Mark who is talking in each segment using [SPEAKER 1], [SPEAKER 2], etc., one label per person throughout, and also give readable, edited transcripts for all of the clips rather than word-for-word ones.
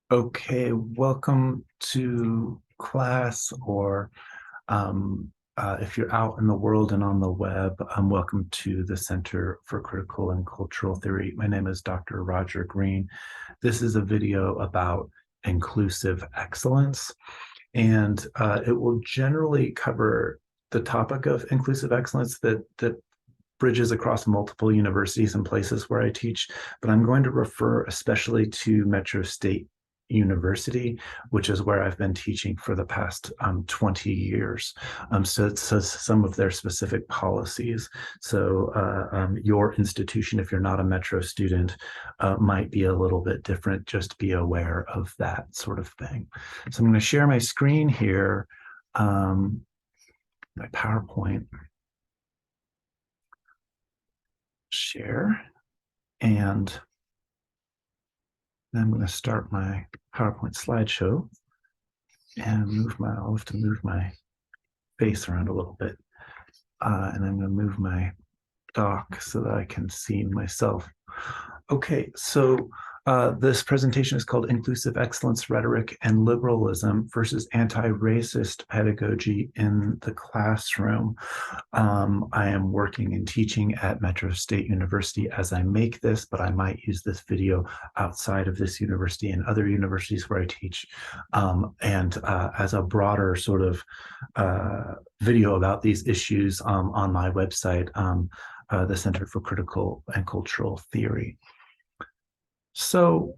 [SPEAKER 1] Okay, welcome to class, or if you're out in the world and on the web, welcome to the Center for Critical and Cultural Theory. My name is Dr. Roger Green. This is a video about inclusive excellence, and it will generally cover the topic of inclusive excellence that bridges across multiple universities and places where I teach, but I'm going to refer especially to Metro State University, which is where I've been teaching for the past 20 years. So it says some of their specific policies. So your institution, if you're not a Metro student, might be a little bit different. Just be aware of that sort of thing. So I'm going to share my screen here, my PowerPoint. Share, and then I'm going to start my PowerPoint slideshow and I'll have to move my face around a little bit, and I'm going to move my dock so that I can see myself. Okay, so this presentation is called Inclusive Excellence Rhetoric and Liberalism versus Anti-Racist Pedagogy in the Classroom. I am working and teaching at Metro State University as I make this, but I might use this video outside of this university and other universities where I teach, and as a broader sort of video about these issues on my website, the Center for Critical and Cultural Theory. So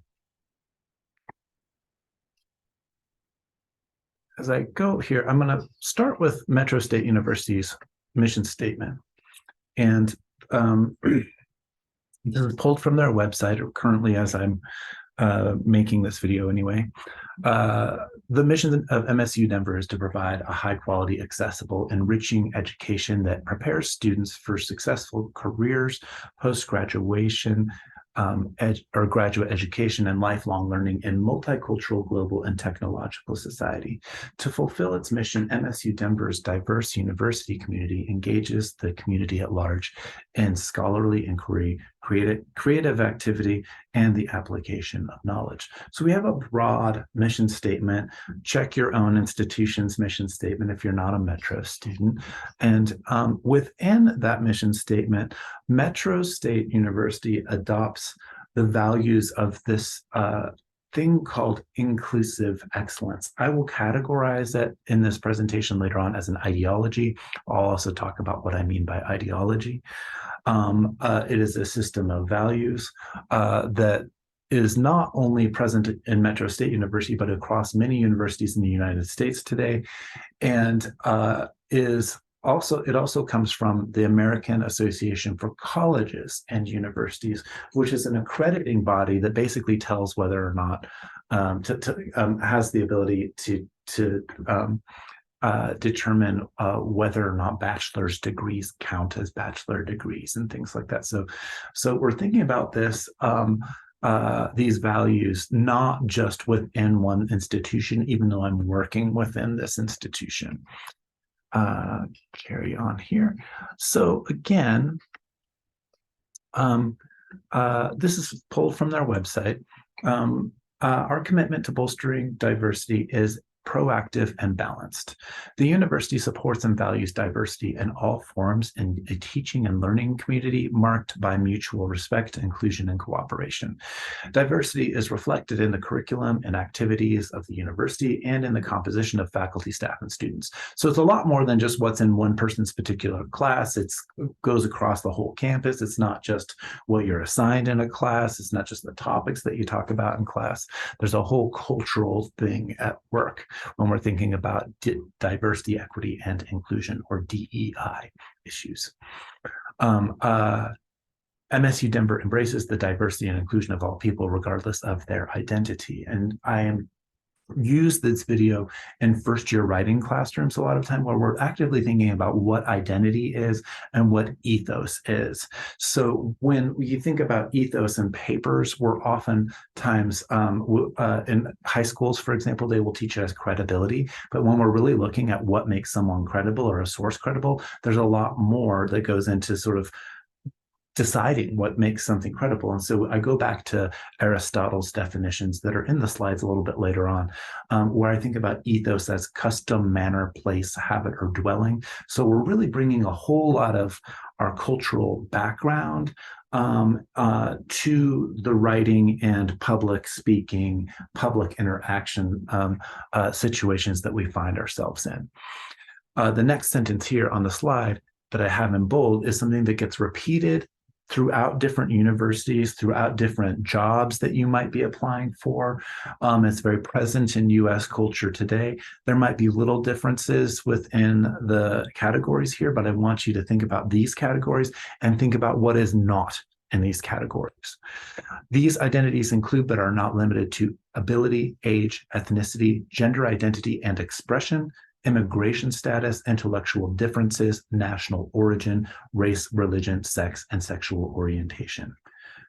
[SPEAKER 1] as I go here, I'm going to start with Metro State University's mission statement. And this is pulled from their website, or currently as I'm making this video anyway. The mission of MSU Denver is to provide a high quality, accessible, enriching education that prepares students for successful careers, post-graduation, or graduate education and lifelong learning in multicultural, global, and technological society. To fulfill its mission, MSU Denver's diverse university community engages the community at large in scholarly inquiry, creative activity, and the application of knowledge. So we have a broad mission statement. Check your own institution's mission statement if you're not a Metro student. And within that mission statement, Metro State University adopts the values of this thing called inclusive excellence. I will categorize it in this presentation later on as an ideology. I'll also talk about what I mean by ideology. It is a system of values that is not only present in Metro State University, but across many universities in the United States today, and it also comes from the American Association for Colleges and Universities, which is an accrediting body that basically tells whether or not has the ability to determine whether or not bachelor's degrees count as bachelor degrees and things like that. So we're thinking about this, these values, not just within one institution, even though I'm working within this institution. Carry on here. So again, this is pulled from their website. Our commitment to bolstering diversity is proactive and balanced. The university supports and values diversity in all forms in a teaching and learning community marked by mutual respect, inclusion, and cooperation. Diversity is reflected in the curriculum and activities of the university and in the composition of faculty, staff, and students. So it's a lot more than just what's in one person's particular class. It goes across the whole campus. It's not just what you're assigned in a class. It's not just the topics that you talk about in class. There's a whole cultural thing at work when we're thinking about diversity, equity, and inclusion, or DEI issues. MSU Denver embraces the diversity and inclusion of all people, regardless of their identity. And I use this video in first-year writing classrooms a lot of time, where we're actively thinking about what identity is and what ethos is. So when you think about ethos in papers, we're oftentimes in high schools, for example, they will teach us credibility. But when we're really looking at what makes someone credible or a source credible, there's a lot more that goes into sort of deciding what makes something credible. And so I go back to Aristotle's definitions that are in the slides a little bit later on, where I think about ethos as custom, manner, place, habit, or dwelling. So we're really bringing a whole lot of our cultural background to the writing and public speaking, public interaction situations that we find ourselves in. The next sentence here on the slide that I have in bold is something that gets repeated throughout different universities, throughout different jobs that you might be applying for. It's very present in US culture today. There might be little differences within the categories here, but I want you to think about these categories and think about what is not in these categories. These identities include, but are not limited to, ability, age, ethnicity, gender identity and expression, immigration status, intellectual differences, national origin, race, religion, sex, and sexual orientation.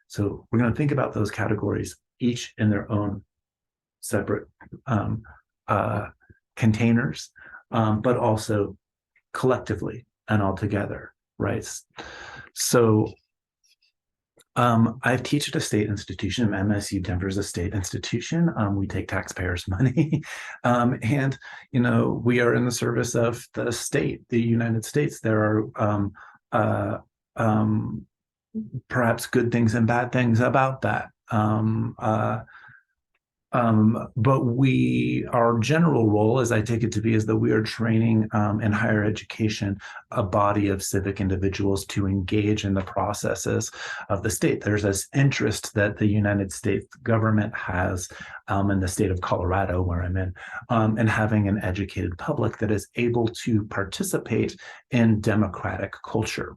[SPEAKER 1] So we're going to think about those categories, each in their own separate containers, but also collectively and all together, right? So I teach at a state institution. MSU Denver is a state institution. We take taxpayers' money, and we are in the service of the state, the United States. There are perhaps good things and bad things about that. But our general role, as I take it to be, is that we are training in higher education a body of civic individuals to engage in the processes of the state. There's this interest that the United States government has in the state of Colorado, where I'm in having an educated public that is able to participate in democratic culture.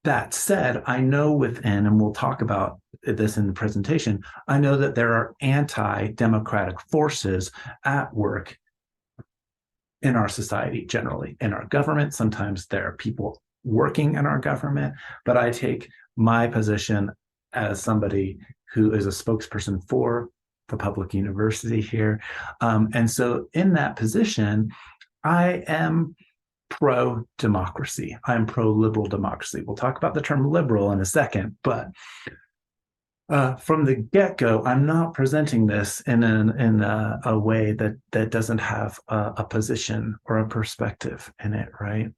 [SPEAKER 1] That said, I know within, and we'll talk about this in the presentation, I know that there are anti-democratic forces at work in our society generally, in our government. Sometimes there are people working in our government, but I take my position as somebody who is a spokesperson for the public university here. And so in that position, I am pro-democracy. I'm pro-liberal democracy. We'll talk about the term liberal in a second, but from the get-go, I'm not presenting this in a way that doesn't have a position or a perspective in it, right?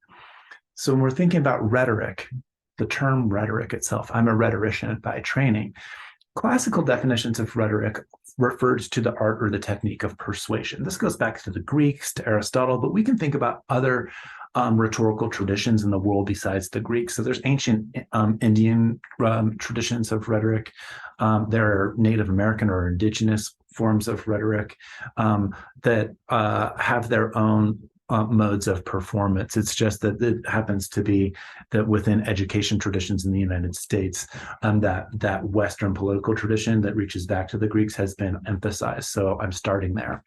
[SPEAKER 1] So when we're thinking about rhetoric, the term rhetoric itself, I'm a rhetorician by training. Classical definitions of rhetoric refers to the art or the technique of persuasion. This goes back to the Greeks, to Aristotle, but we can think about other rhetorical traditions in the world besides the Greeks. So there's ancient Indian traditions of rhetoric. There are Native American or indigenous forms of rhetoric that have their own modes of performance. It's just that it happens to be that within education traditions in the United States, that Western political tradition that reaches back to the Greeks has been emphasized. So I'm starting there.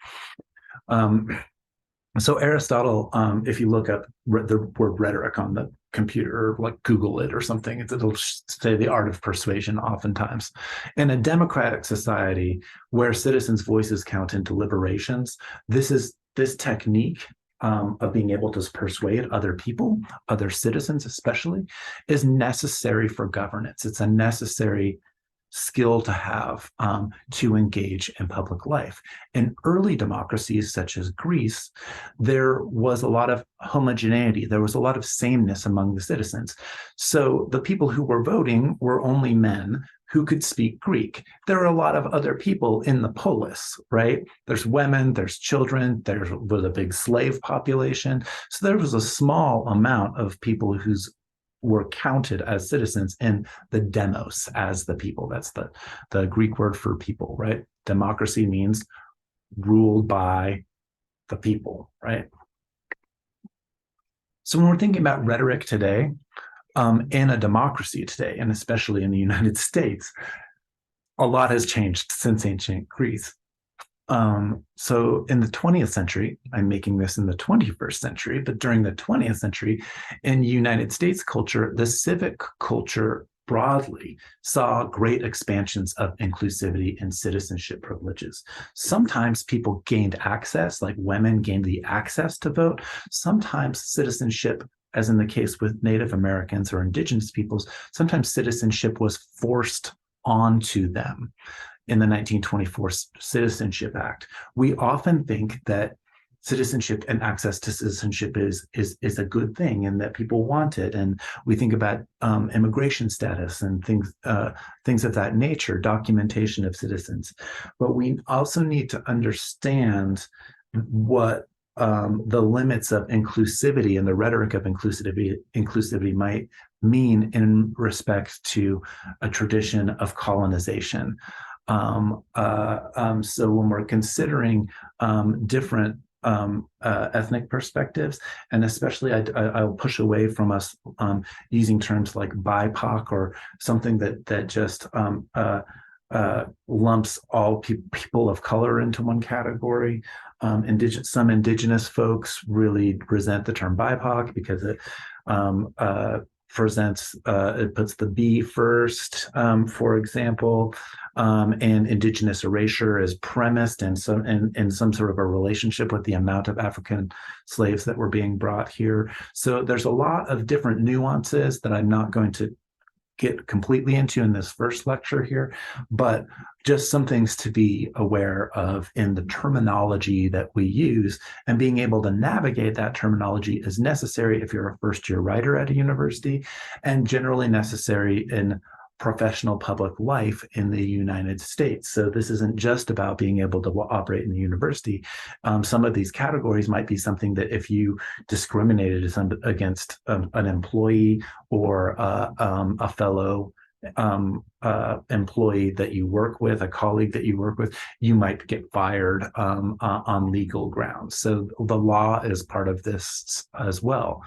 [SPEAKER 1] So Aristotle, if you look up the word rhetoric on the computer, or like Google it or something, it'll say the art of persuasion oftentimes. In a democratic society where citizens' voices count in deliberations, this technique of being able to persuade other people, other citizens especially, is necessary for governance. It's a necessary skill to have to engage in public life. In early democracies such as Greece, there was a lot of homogeneity. There was a lot of sameness among the citizens. So the people who were voting were only men who could speak Greek. There are a lot of other people in the polis, right? There's women, there's children, there was a big slave population. So there was a small amount of people whose were counted as citizens in the demos, as the people. That's the Greek word for people, right? Democracy means ruled by the people, right? So when we're thinking about rhetoric today, in a democracy today, and especially in the United States, a lot has changed since ancient Greece. So in the 20th century, I'm making this in the 21st century, but during the 20th century, in United States culture, the civic culture broadly saw great expansions of inclusivity and citizenship privileges. Sometimes people gained access, like women gained the access to vote. Sometimes citizenship as in the case with Native Americans or indigenous peoples, sometimes citizenship was forced onto them in the 1924 Citizenship Act. We often think that citizenship and access to citizenship is a good thing and that people want it, and we think about immigration status and things of that nature, documentation of citizens. But we also need to understand what the limits of inclusivity and the rhetoric of inclusivity might mean in respect to a tradition of colonization. So when we're considering different ethnic perspectives, and especially I'll push away from us using terms like BIPOC or something that just lumps all people of color into one category. Some indigenous folks really resent the term BIPOC because it it puts the B first, for example, and indigenous erasure is premised in some sort of a relationship with the amount of African slaves that were being brought here. So there's a lot of different nuances that I'm not going to get completely into in this first lecture here, but just some things to be aware of in the terminology that we use, and being able to navigate that terminology is necessary if you're a first-year writer at a university, and generally necessary in professional public life in the United States. So this isn't just about being able to operate in the university. Some of these categories might be something that if you discriminated against an employee or a fellow employee that you work with, a colleague that you work with, you might get fired on legal grounds. So the law is part of this as well.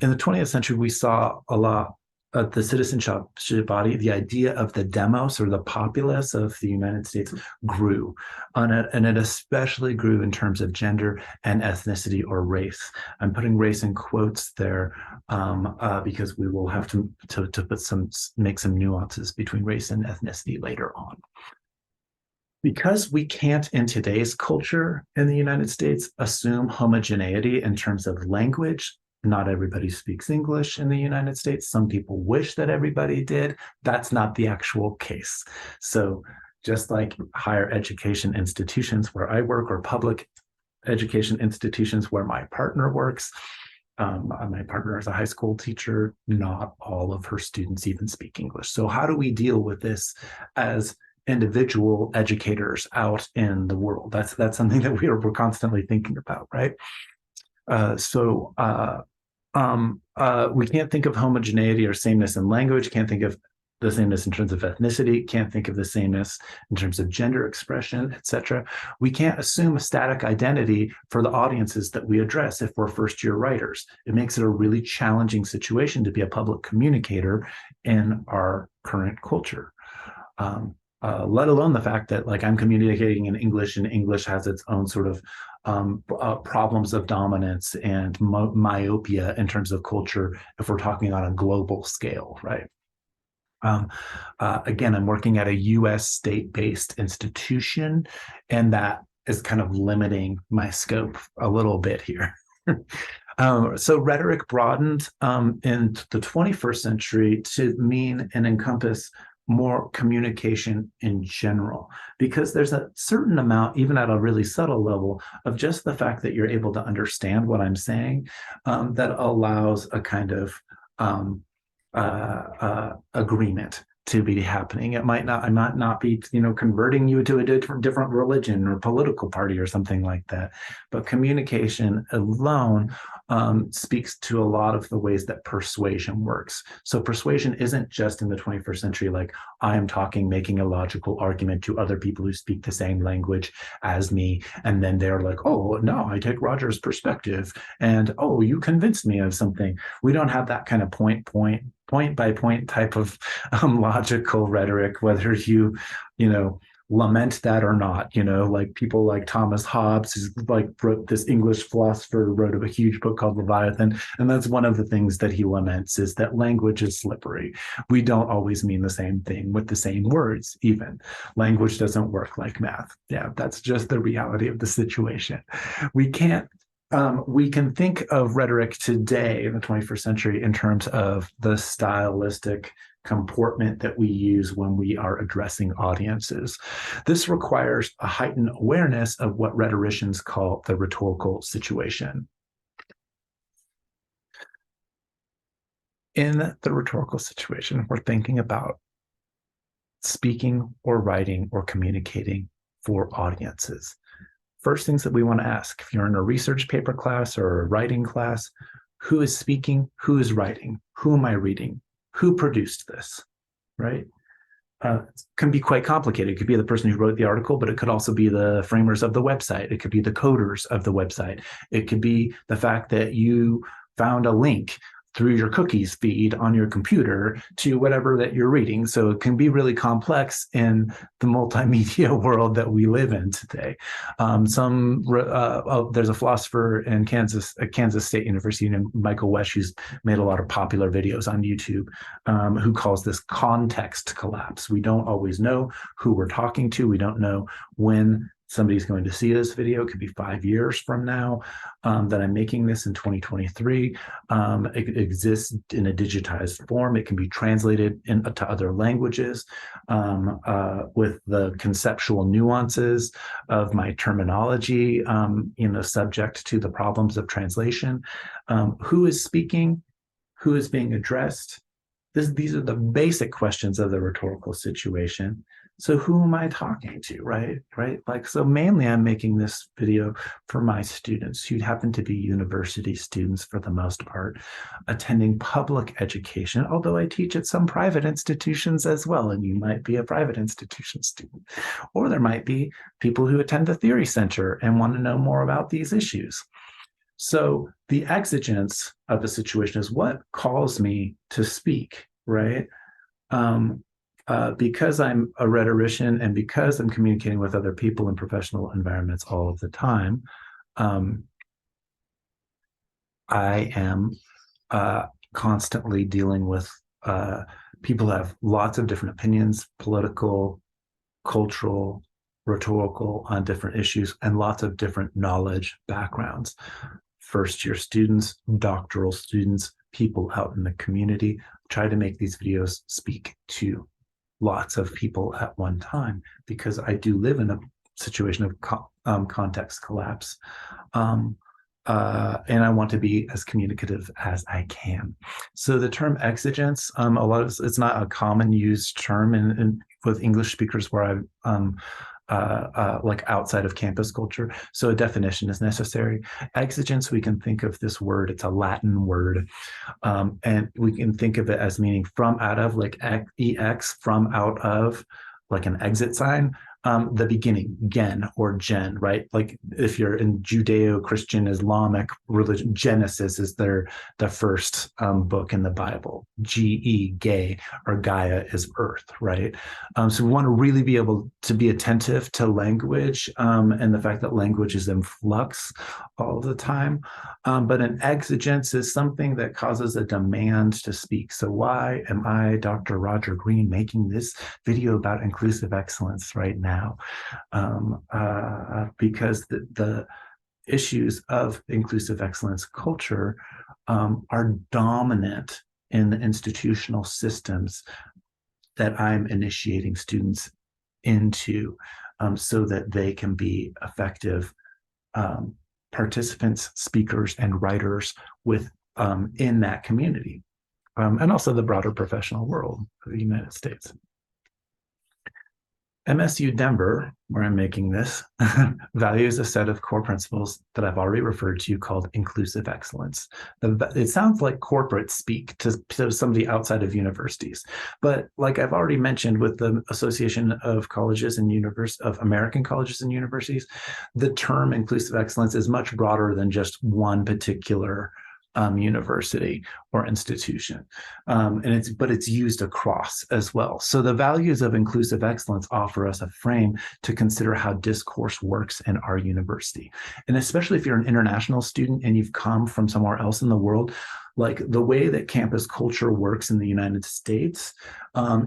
[SPEAKER 1] In the 20th century, we saw a lot of the citizenship body, the idea of the demos or the populace of the United States grew. And it especially grew in terms of gender and ethnicity or race. I'm putting race in quotes there because we will have to make some nuances between race and ethnicity later on. Because we can't, in today's culture in the United States, assume homogeneity in terms of language. Not everybody speaks English in the United States. Some people wish that everybody did. That's not the actual case. So just like higher education institutions where I work, or public education institutions where my partner works, my partner is a high school teacher, not all of her students even speak English. So how do we deal with this as individual educators out in the world? That's something that we're constantly thinking about, right? We can't think of homogeneity or sameness in language, can't think of the sameness in terms of ethnicity, can't think of the sameness in terms of gender expression, etc. We can't assume a static identity for the audiences that we address if we're first-year writers. It makes it a really challenging situation to be a public communicator in our current culture. Let alone the fact that, like, I'm communicating in English, and English has its own sort of problems of dominance and myopia in terms of culture if we're talking on a global scale, right? Again, I'm working at a US state-based institution, and that is kind of limiting my scope a little bit here. So rhetoric broadened in the 21st century to mean and encompass more communication in general, because there's a certain amount, even at a really subtle level, of just the fact that you're able to understand what I'm saying that allows a kind of agreement to be happening. I might not be, converting you to a different religion or political party or something like that, but communication alone speaks to a lot of the ways that persuasion works. So persuasion isn't just in the 21st century, like I am making a logical argument to other people who speak the same language as me, and then they're like, oh, no, I take Roger's perspective, and oh, you convinced me of something. We don't have that kind of point by point type of logical rhetoric, whether you lament that or not. Like people like Thomas Hobbes, who's wrote this English philosopher, wrote a huge book called Leviathan, and that's one of the things that he laments, is that language is slippery. We don't always mean the same thing with the same words. Even language doesn't work like math. Yeah, that's just the reality of the situation. We can't We can think of rhetoric today in the 21st century in terms of the stylistic comportment that we use when we are addressing audiences. This requires a heightened awareness of what rhetoricians call the rhetorical situation. In the rhetorical situation, we're thinking about speaking or writing or communicating for audiences. First things that we want to ask, if you're in a research paper class or a writing class, who is speaking, who is writing, who am I reading, who produced this, right? It can be quite complicated. It could be the person who wrote the article, but it could also be the framers of the website. It could be the coders of the website. It could be the fact that you found a link through your cookies feed on your computer to whatever that you're reading. So it can be really complex in the multimedia world that we live in today. There's a philosopher in Kansas State University named Michael Wesch, who's made a lot of popular videos on YouTube, who calls this context collapse. We don't always know who we're talking to. We don't know when somebody's going to see this video. It could be 5 years from now that I'm making this in 2023. It exists in a digitized form. It can be translated to other languages with the conceptual nuances of my terminology, subject to the problems of translation. Who is speaking? Who is being addressed? These are the basic questions of the rhetorical situation. So who am I talking to, right? Like, so mainly I'm making this video for my students who happen to be university students for the most part, attending public education, although I teach at some private institutions as well, and you might be a private institution student. Or there might be people who attend the Theory Center and want to know more about these issues. So the exigence of the situation is what calls me to speak, right? Because I'm a rhetorician and because I'm communicating with other people in professional environments all of the time, I am constantly dealing with people who have lots of different opinions, political, cultural, rhetorical, on different issues, and lots of different knowledge backgrounds. First-year students, doctoral students, people out in the community. Try to make these videos speak to lots of people at one time, because I do live in a situation of context collapse. And I want to be as communicative as I can. So the term exigence, it's not a common used term with English speakers where I'm like outside of campus culture. So a definition is necessary. Exigence, we can think of this word, it's a Latin word. And we can think of it as meaning from out of, like ex, from out of, like an exit sign. The beginning, gen or gen, right? Like if you're in Judeo-Christian Islamic religion, Genesis is the first book in the Bible. Ge, gay, or Gaia is earth, right? So we want to really be able to be attentive to language and the fact that language is in flux all the time. But an exigence is something that causes a demand to speak. So why am I, Dr. Roger Green, making this video about inclusive excellence right now? Because the issues of inclusive excellence culture are dominant in the institutional systems that I'm initiating students into, so that they can be effective participants, speakers, and writers in that community, and also the broader professional world of the United States. MSU Denver, where I'm making this, values a set of core principles that I've already referred to called inclusive excellence. It sounds like corporate speak to somebody outside of universities, but like I've already mentioned with the Association of Colleges and of American Colleges and Universities, the term inclusive excellence is much broader than just one particular university or institution, but it's used across as well. So the values of inclusive excellence offer us a frame to consider how discourse works in our university. And especially if you're an international student and you've come from somewhere else in the world, like the way that campus culture works in the United States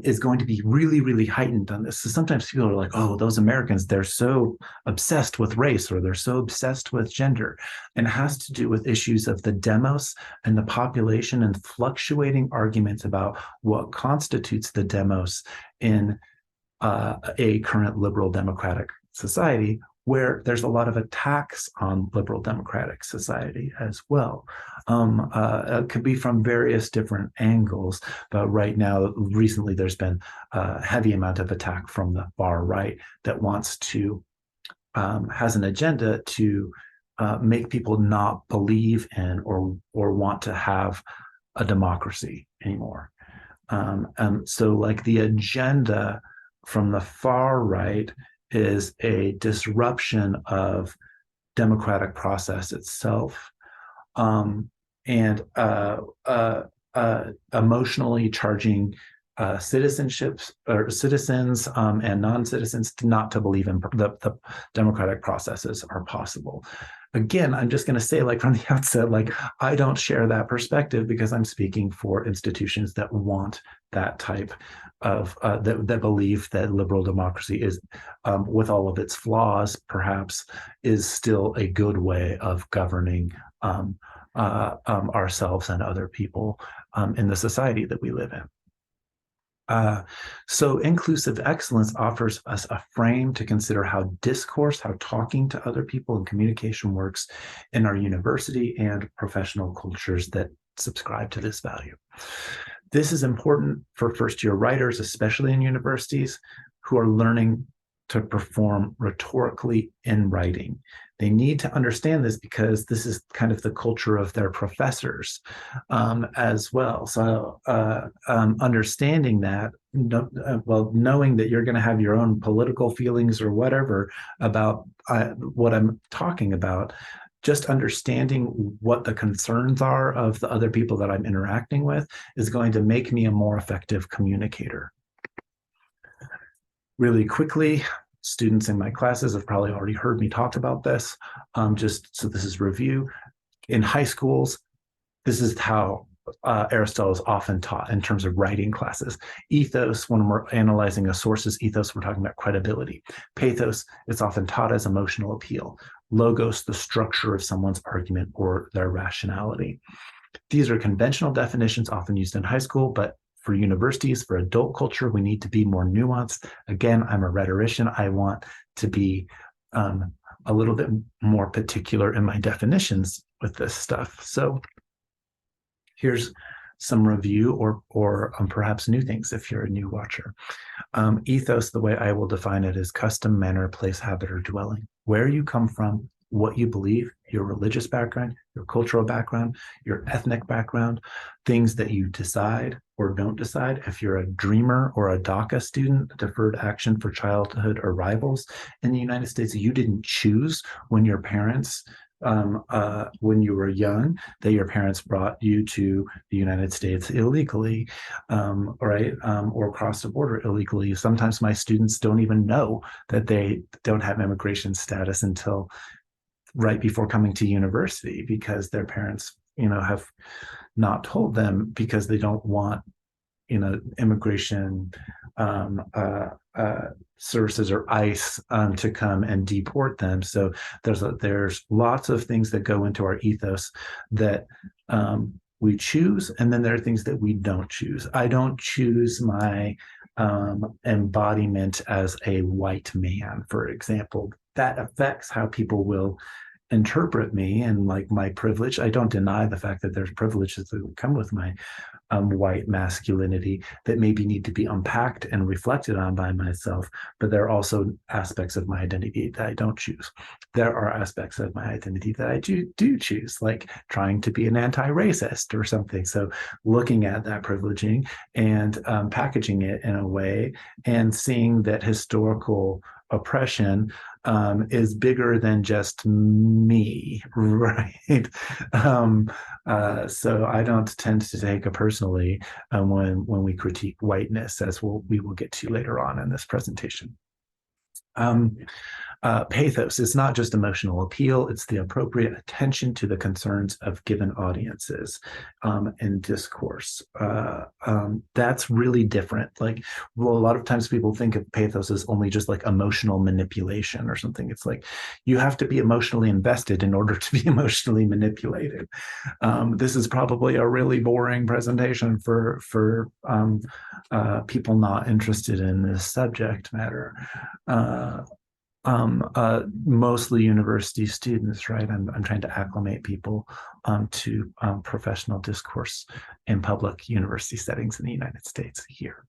[SPEAKER 1] is going to be really, really heightened on this. So sometimes people are like, oh, those Americans, they're so obsessed with race or they're so obsessed with gender. And it has to do with issues of the demos and the population and fluctuating arguments about what constitutes the demos in a current liberal democratic society, where there's a lot of attacks on liberal democratic society as well. It could be from various different angles, but right now, recently, there's been a heavy amount of attack from the far right that wants to, has an agenda to make people not believe in or want to have a democracy anymore. So like the agenda from the far right is a disruption of democratic process itself, and emotionally charging citizenships or citizens and non-citizens not to believe in the democratic processes are possible. Again, I'm just going to say, like from the outset, like I don't share that perspective because I'm speaking for institutions that want that type of that believe that liberal democracy is, with all of its flaws, perhaps is still a good way of governing ourselves and other people in the society that we live in. So inclusive excellence offers us a frame to consider how discourse, how talking to other people and communication works in our university and professional cultures that subscribe to this value. This is important for first-year writers, especially in universities, who are learning to perform rhetorically in writing. They need to understand this because this is kind of the culture of their professors as well. So understanding that, knowing that you're going to have your own political feelings or whatever about what I'm talking about, just understanding what the concerns are of the other people that I'm interacting with is going to make me a more effective communicator. Really quickly, students in my classes have probably already heard me talk about this. Just so this is review. In high schools, this is how Aristotle is often taught in terms of writing classes. Ethos, when we're analyzing a source's ethos, we're talking about credibility. Pathos, it's often taught as emotional appeal. Logos, the structure of someone's argument or their rationality. These are conventional definitions often used in high school, but for universities, for adult culture, we need to be more nuanced. Again, I'm a rhetorician. I want to be a little bit more particular in my definitions with this stuff. So here's some review or perhaps new things if you're a new watcher. Ethos, the way I will define it, is custom, manner, place, habit, or dwelling. Where you come from, what you believe, your religious background, your cultural background, your ethnic background, things that you decide or don't decide. If you're a dreamer or a DACA student, deferred action for childhood arrivals in the United States, you didn't choose when your parents, when you were young, that your parents brought you to the United States illegally, right? Or crossed the border illegally. Sometimes my students don't even know that they don't have immigration status until right before coming to university because their parents, have not told them because they don't want, immigration services or ICE to come and deport them. So there's lots of things that go into our ethos that we choose, and then there are things that we don't choose. I don't choose my embodiment as a white man, for example. That affects how people will interpret me and like my privilege. I don't deny the fact that there's privileges that come with my white masculinity that maybe need to be unpacked and reflected on by myself, but there are also aspects of my identity that I don't choose. There are aspects of my identity that I do choose, like trying to be an anti-racist or something. So looking at that privileging and packaging it in a way and seeing that historical oppression is bigger than just me, right? So I don't tend to take it personally when we critique whiteness, as we will get to later on in this presentation. Pathos is not just emotional appeal, it's the appropriate attention to the concerns of given audiences in discourse. That's really different. Like, well, a lot of times people think of pathos as only just like emotional manipulation or something. It's like you have to be emotionally invested in order to be emotionally manipulated. This is probably a really boring presentation for people not interested in this subject matter. Mostly university students, right? I'm trying to acclimate people to professional discourse in public university settings in the United States here.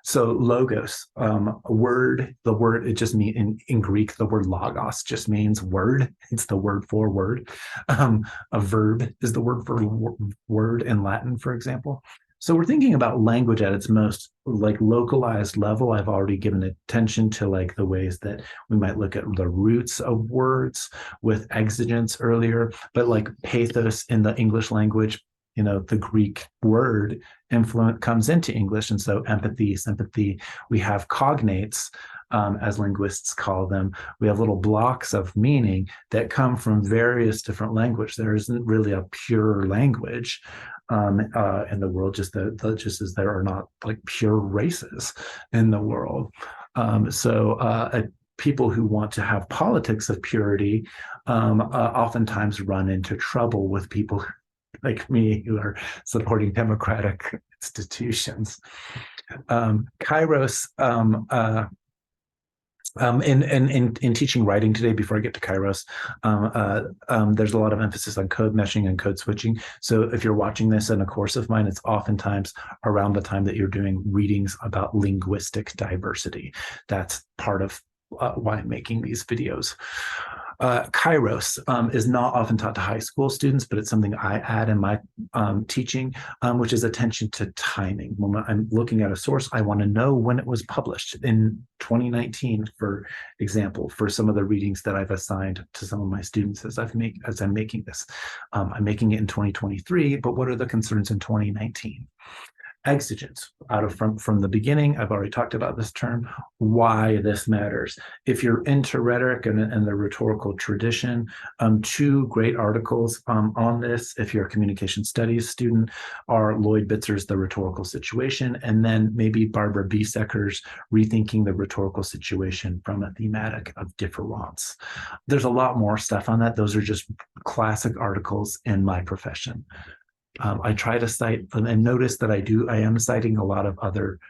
[SPEAKER 1] So logos, the word, it just means in Greek, the word logos just means word. It's the word for word. A verb is the word for word in Latin, for example. So we're thinking about language at its most like localized level. I've already given attention to like the ways that we might look at the roots of words with exigence earlier, but like pathos in the English language, you know, the Greek word influence comes into English. And so empathy, sympathy, we have cognates, as linguists call them. We have little blocks of meaning that come from various different languages. There isn't really a pure language in the world, just as there are not like pure races in the world. People who want to have politics of purity oftentimes run into trouble with people like me who are supporting democratic institutions. Kairos, in teaching writing today, before I get to Kairos, there's a lot of emphasis on code meshing and code switching. So if you're watching this in a course of mine, it's oftentimes around the time that you're doing readings about linguistic diversity. That's part of why I'm making these videos. Kairos is not often taught to high school students, but it's something I add in my teaching, which is attention to timing. When I'm looking at a source, I want to know when it was published. In 2019, for example, for some of the readings that I've assigned to some of my students as I'm making this. I'm making it in 2023, but what are the concerns in 2019? Exigence, from the beginning, I've already talked about this term, why this matters. If you're into rhetoric and the rhetorical tradition, two great articles on this, if you're a communication studies student, are Lloyd Bitzer's The Rhetorical Situation, and then maybe Barbara Biesecker's Rethinking the Rhetorical Situation from a Thematic of Difference. There's a lot more stuff on that. Those are just classic articles in my profession. I try to cite, and notice that I am citing a lot of other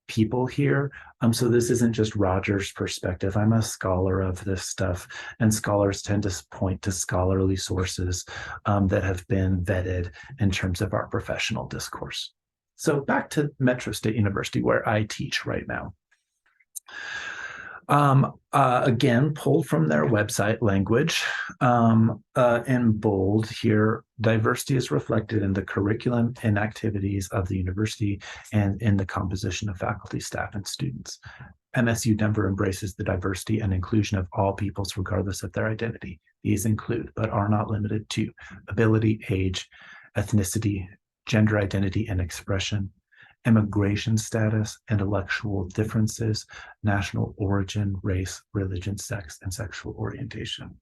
[SPEAKER 1] people here. So this isn't just Roger's perspective. I'm a scholar of this stuff, and scholars tend to point to scholarly sources that have been vetted in terms of our professional discourse. So back to Metro State University, where I teach right now. Again, pulled from their website language, in bold here, diversity is reflected in the curriculum and activities of the university and in the composition of faculty, staff, and students. MSU Denver embraces the diversity and inclusion of all peoples regardless of their identity. These include, but are not limited to, ability, age, ethnicity, gender identity and expression, immigration status, intellectual differences, national origin, race, religion, sex, and sexual orientation.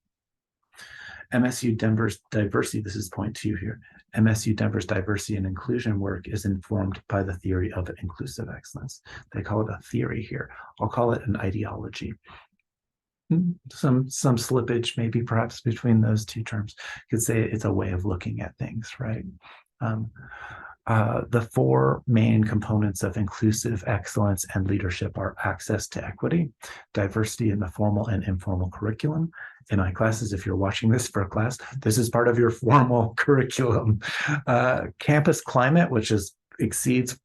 [SPEAKER 1] MSU Denver's diversity, this is point 2 here, MSU Denver's diversity and inclusion work is informed by the theory of inclusive excellence. They call it a theory here. I'll call it an ideology. Some slippage maybe perhaps between those two terms. You could say it's a way of looking at things, right? The 4 main components of inclusive excellence and leadership are access to equity, diversity in the formal and informal curriculum. In my classes, if you're watching this for a class, this is part of your formal curriculum. Campus climate, which exceeds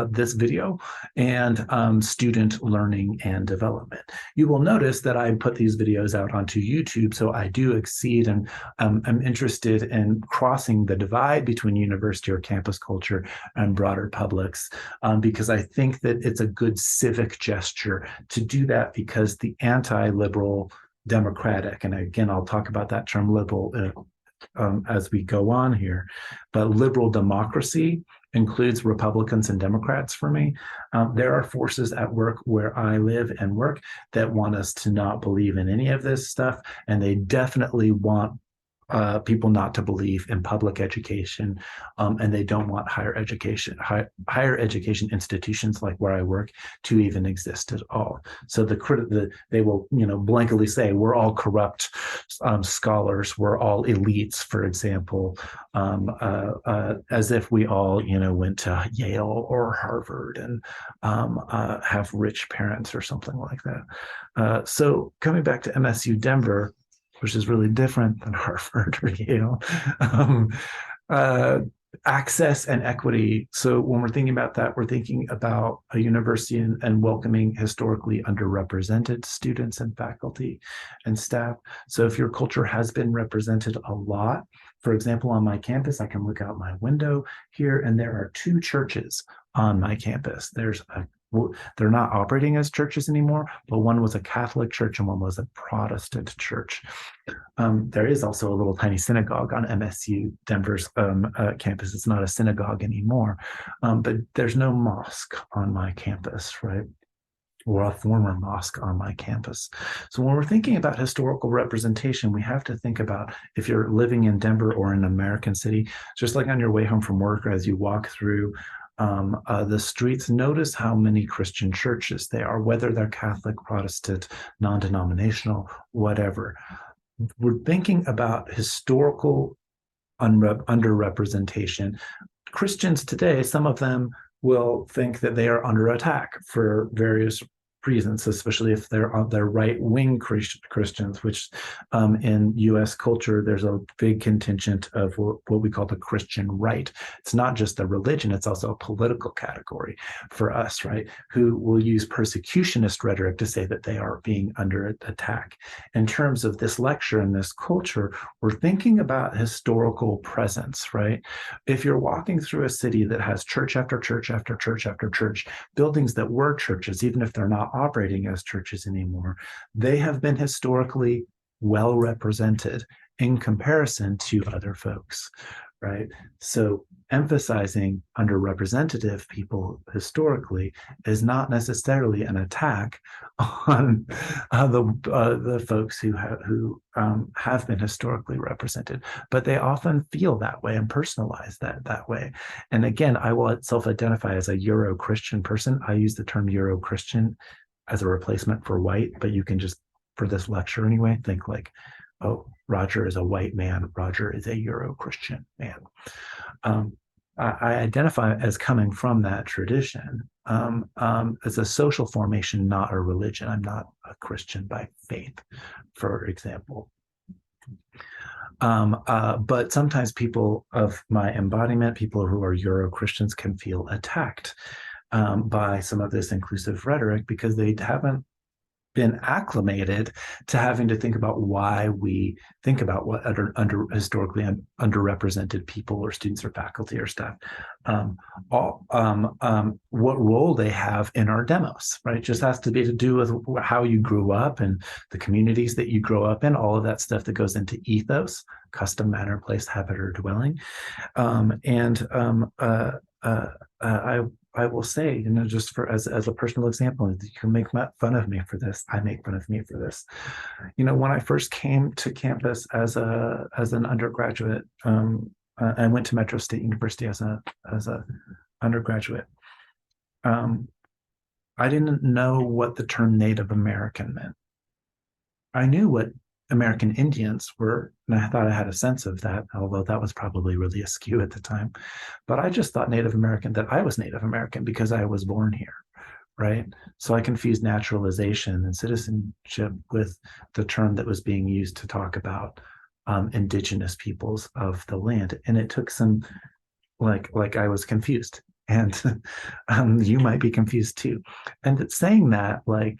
[SPEAKER 1] this video, and student learning and development. You will notice that I put these videos out onto YouTube, so I do exceed, and I'm interested in crossing the divide between university or campus culture and broader publics, because I think that it's a good civic gesture to do that, because the anti-liberal democratic, and again, I'll talk about that term liberal as we go on here, but liberal democracy includes Republicans and Democrats for me. There are forces at work where I live and work that want us to not believe in any of this stuff, and they definitely want people not to believe in public education, and they don't want higher education institutions like where I work to even exist at all. So they will blankly say we're all corrupt scholars, we're all elites, for example, as if we all went to Yale or Harvard and have rich parents or something like that. So coming back to MSU Denver, which is really different than Harvard or Yale. Access and equity. So when we're thinking about that, we're thinking about a university and welcoming historically underrepresented students and faculty and staff. So if your culture has been represented a lot, for example, on my campus, I can look out my window here, and there are 2 churches on my campus. They're not operating as churches anymore, but one was a Catholic church and one was a Protestant church. There is also a little tiny synagogue on MSU Denver's campus. It's not a synagogue anymore, but there's no mosque on my campus, right? Or a former mosque on my campus. So when we're thinking about historical representation, we have to think about, if you're living in Denver or in an American city, just like on your way home from work or as you walk through the streets, notice how many Christian churches they are, whether they're Catholic, Protestant, non-denominational, whatever. We're thinking about historical underrepresentation. Christians today, some of them will think that they are under attack for various reasons, especially if they're right-wing Christians, which in U.S. culture, there's a big contingent of what we call the Christian right. It's not just a religion, it's also a political category for us, right? Who will use persecutionist rhetoric to say that they are being under attack. In terms of this lecture and this culture, we're thinking about historical presence, right? If you're walking through a city that has church after church after church after church, buildings that were churches, even if they're not operating as churches anymore, they have been historically well represented in comparison to other folks, right? So emphasizing underrepresented people historically is not necessarily an attack on the folks who have been historically represented, but they often feel that way and personalize that way. And again, I will self-identify as a Euro-Christian person. I use the term Euro-Christian as a replacement for white, but you can just, for this lecture anyway, think like, oh, Roger is a white man, Roger is a Euro-Christian man. I identify as coming from that tradition as a social formation, not a religion. I'm not a Christian by faith, for example. But sometimes people of my embodiment, people who are Euro-Christians, can feel attacked by some of this inclusive rhetoric because they haven't been acclimated to having to think about why we think about what historically underrepresented people or students or faculty or staff, what role they have in our demos, right? It just has to be to do with how you grew up and the communities that you grow up in, all of that stuff that goes into ethos, custom, manner, place, habit, or dwelling. I will say, just for as a personal example, you can make fun of me for this. I make fun of me for this. When I first came to campus as an undergraduate, I went to Metro State University as a undergraduate. I didn't know what the term Native American meant. I knew what American Indians were, and I thought I had a sense of that, although that was probably really askew at the time. But I just thought Native American, that I was Native American because I was born here, right? So I confused naturalization and citizenship with the term that was being used to talk about indigenous peoples of the land. And it took some, like I was confused. And you might be confused too. And saying that, I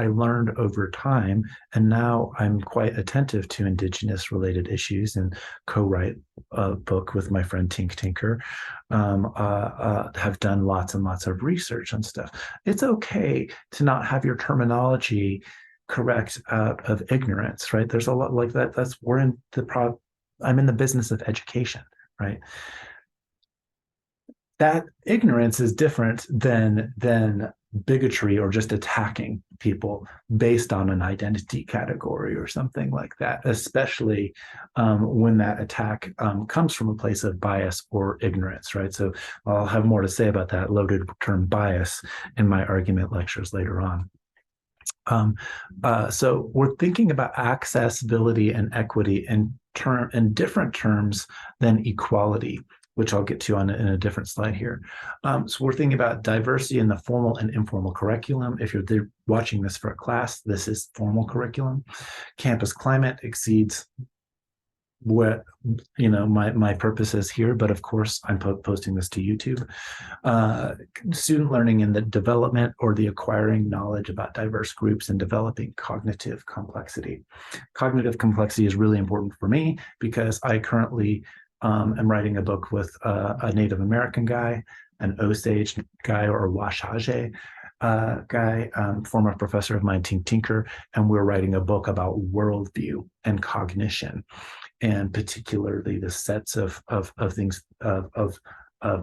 [SPEAKER 1] learned over time, and now I'm quite attentive to indigenous related issues and co-write a book with my friend Tink Tinker, have done lots and lots of research on stuff. It's okay to not have your terminology correct out of ignorance, right? There's a lot like that. I'm in the business of education, right? that ignorance is different than bigotry or just attacking people based on an identity category or something like that, especially when that attack comes from a place of bias or ignorance, right? So I'll have more to say about that loaded term bias in my argument lectures later on. So we're thinking about accessibility and equity in different terms than equality, which I'll get to in a different slide here. So we're thinking about diversity in the formal and informal curriculum. If you're watching this for a class, this is formal curriculum. Campus climate exceeds what my purpose is here, but of course I'm posting this to YouTube. Student learning in the development or the acquiring knowledge about diverse groups and developing cognitive complexity. Cognitive complexity is really important for me because I currently am writing a book with a Native American guy, an Osage guy, or a Washaje guy, former professor of mine, Tinker, and we're writing a book about worldview and cognition, and particularly the sets of things of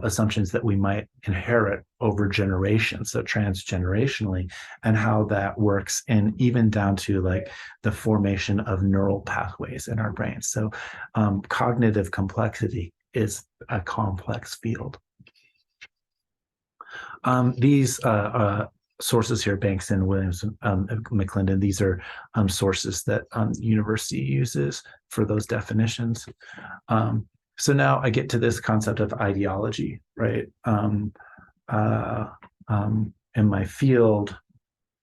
[SPEAKER 1] assumptions that we might inherit over generations, so transgenerationally, and how that works, and even down to like the formation of neural pathways in our brains. So cognitive complexity is a complex field. These sources here, Bankston, Williams, McClendon, these are sources that university uses for those definitions. So now I get to this concept of ideology, right? In my field,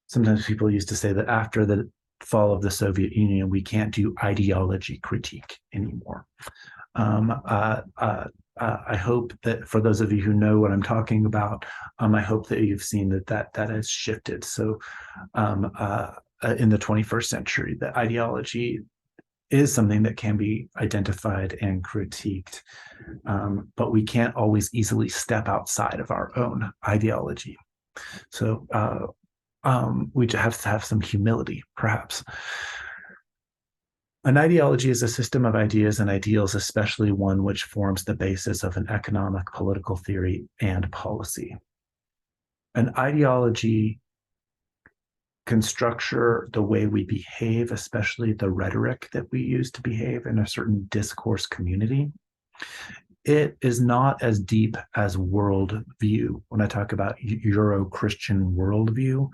[SPEAKER 1] sometimes people used to say that after the fall of the Soviet Union, we can't do ideology critique anymore. I hope that for those of you who know what I'm talking about, I hope that you've seen that has shifted. So in the 21st century, that ideology is something that can be identified and critiqued, but we can't always easily step outside of our own ideology. So we have to have some humility, perhaps. An ideology is a system of ideas and ideals, especially one which forms the basis of an economic, political theory and policy. An ideology can structure the way we behave, especially the rhetoric that we use to behave in a certain discourse community. It is not as deep as worldview. When I talk about Euro-Christian worldview,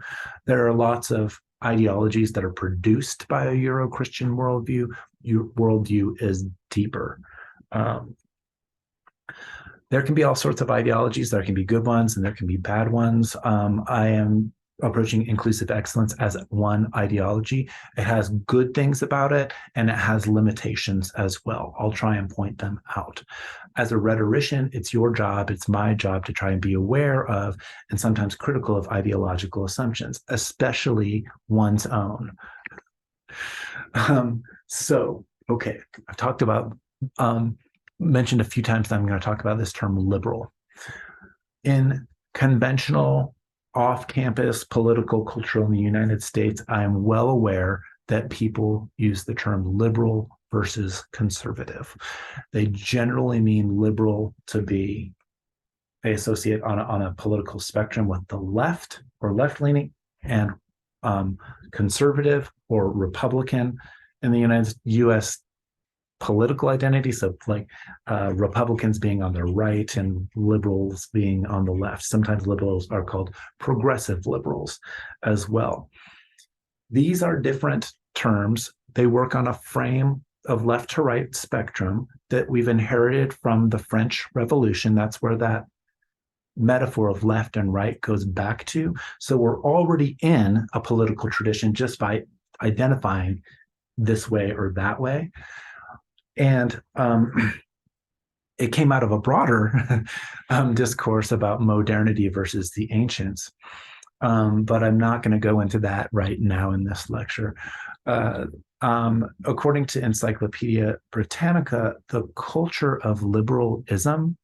[SPEAKER 1] there are lots of ideologies that are produced by a Euro-Christian worldview. Worldview is deeper. There can be all sorts of ideologies. There can be good ones and there can be bad ones. I am approaching inclusive excellence as one ideology. It has good things about it and it has limitations as well. I'll try and point them out. As a rhetorician, it's your job, it's my job to try and be aware of and sometimes critical of ideological assumptions, especially one's own. Okay, I've talked about, mentioned a few times that I'm going to talk about this term liberal. In conventional off-campus political culture in the United States, I am well aware that people use the term liberal versus conservative. They generally mean liberal to be, they associate on a political spectrum with the left or left-leaning, and conservative or Republican in the U.S. political identity. So like Republicans being on the right and liberals being on the left. Sometimes liberals are called progressive liberals as well. These are different terms. They work on a frame of left to right spectrum that we've inherited from the French Revolution. That's where that metaphor of left and right goes back to. So we're already in a political tradition just by identifying this way or that way. And it came out of a broader discourse about modernity versus the ancients. But I'm not going to go into that right now in this lecture. According to Encyclopedia Britannica, the culture of liberalism,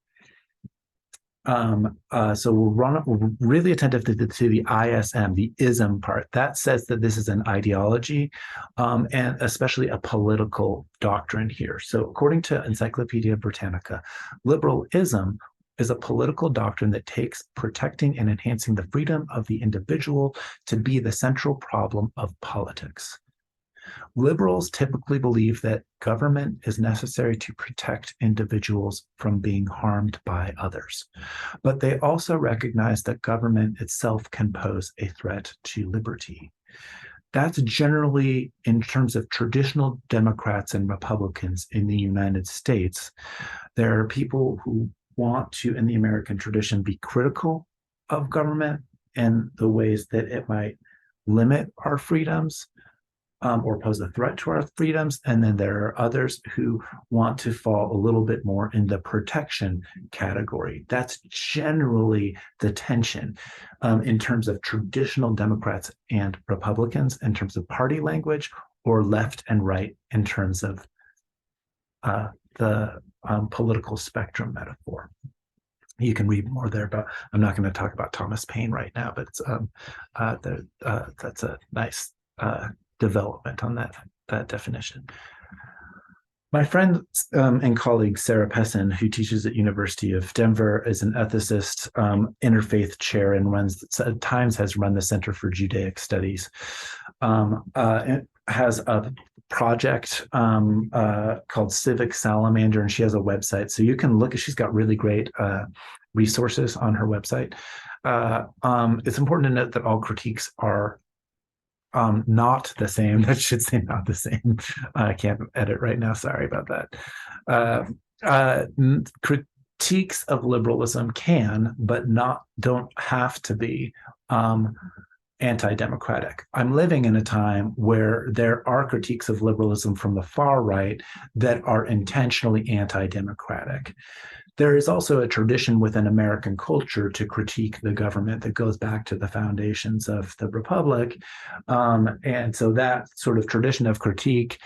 [SPEAKER 1] so we're really attentive to the ISM, the ism part. That says that this is an ideology and especially a political doctrine here. So according to Encyclopedia Britannica, liberalism is a political doctrine that takes protecting and enhancing the freedom of the individual to be the central problem of politics. Liberals typically believe that government is necessary to protect individuals from being harmed by others, but they also recognize that government itself can pose a threat to liberty. That's generally in terms of traditional Democrats and Republicans in the United States. There are people who want to, in the American tradition, be critical of government and the ways that it might limit our freedoms, or pose a threat to our freedoms. And then there are others who want to fall a little bit more in the protection category. That's generally the tension in terms of traditional Democrats and Republicans, in terms of party language, or left and right in terms of the political spectrum metaphor. You can read more there, but I'm not going to talk about Thomas Paine right now, but it's, that's a nice development on that definition. My friend and colleague Sarah Pessin, who teaches at University of Denver, is an ethicist, interfaith chair, and at times has run the Center for Judaic Studies. It has a project called Civic Salamander, and she has a website, so you can look. She's got really great resources on her website. It's important to note that all critiques are not the same. That should say not the same. I can't edit right now. Sorry about that. Critiques of liberalism can, but don't have to be anti-democratic. I'm living in a time where there are critiques of liberalism from the far right that are intentionally anti-democratic. There is also a tradition within American culture to critique the government that goes back to the foundations of the Republic. And so that sort of tradition of critique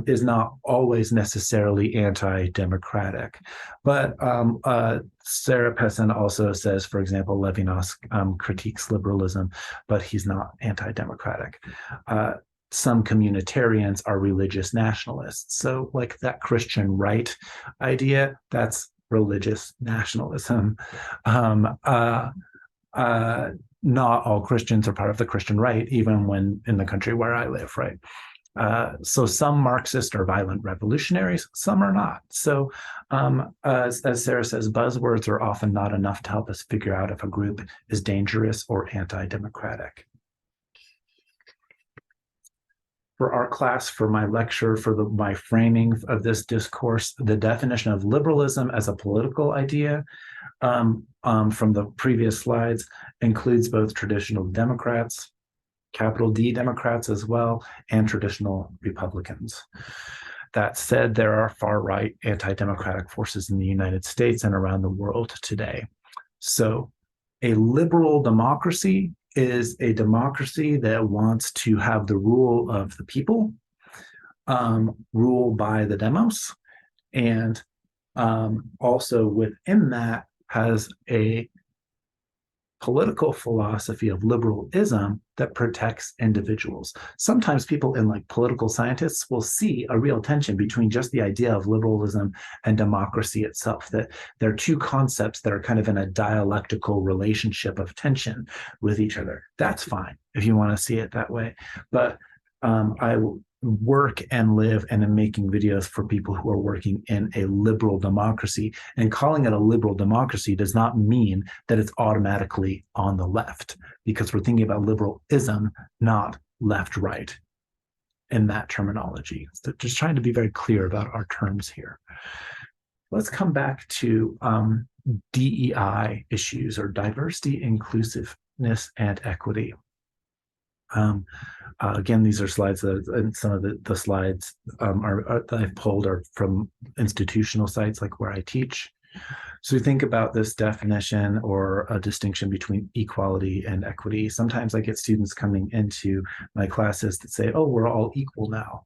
[SPEAKER 1] is not always necessarily anti-democratic. But Sarah Pessin also says, for example, Levinas critiques liberalism, but he's not anti-democratic. Some communitarians are religious nationalists. So like that Christian right idea, that's religious nationalism. Not all Christians are part of the Christian right, even when in the country where I live, right? So some Marxists are violent revolutionaries, some are not. So as Sarah says, buzzwords are often not enough to help us figure out if a group is dangerous or anti-democratic. For our class, for my lecture, for my framing of this discourse, the definition of liberalism as a political idea from the previous slides includes both traditional Democrats, capital D Democrats as well, and traditional Republicans. That said, there are far-right anti-democratic forces in the United States and around the world today. So a liberal democracy is a democracy that wants to have the rule of the people, rule by the demos, and also within that has a political philosophy of liberalism that protects individuals. Sometimes people in like political scientists will see a real tension between just the idea of liberalism and democracy itself, that there are two concepts that are kind of in a dialectical relationship of tension with each other. That's fine if you want to see it that way. But I work and live and am making videos for people who are working in a liberal democracy, and calling it a liberal democracy does not mean that it's automatically on the left, because we're thinking about liberalism, not left-right in that terminology. So just trying to be very clear about our terms here. Let's come back to DEI issues, or diversity, inclusiveness, and equity. Again, these are slides and some of the slides that I've pulled are from institutional sites like where I teach. So think about this definition or a distinction between equality and equity. Sometimes I get students coming into my classes that say, oh, we're all equal now.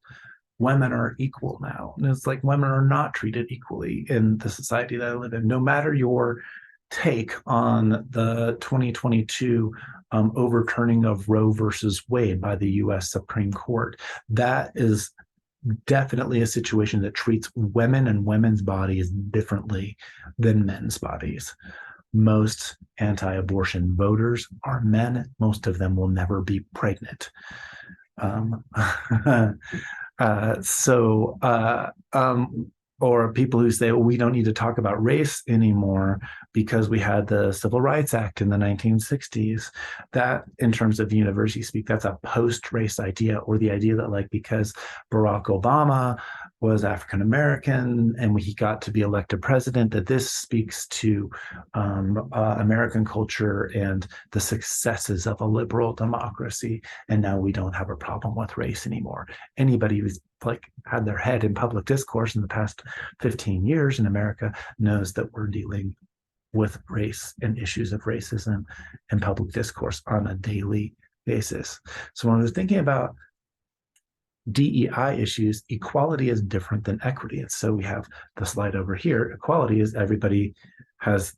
[SPEAKER 1] Women are equal now. And it's like, women are not treated equally in the society that I live in. No matter your take on the 2022 overturning of Roe versus Wade by the US Supreme Court, that is definitely a situation that treats women and women's bodies differently than men's bodies. Most anti-abortion voters are men. Most of them will never be pregnant. Um, so or people who say, well, we don't need to talk about race anymore because we had the Civil Rights Act in the 1960s. That, in terms of university speak, that's a post-race idea, or the idea that, like, because Barack Obama was African American and he got to be elected president, that this speaks to American culture and the successes of a liberal democracy, and now we don't have a problem with race anymore. Anybody who's like had their head in public discourse in the past 15 years in America knows that we're dealing with race and issues of racism in public discourse on a daily basis. So when I was thinking about DEI issues, equality is different than equity. And so we have the slide over here. Equality is everybody has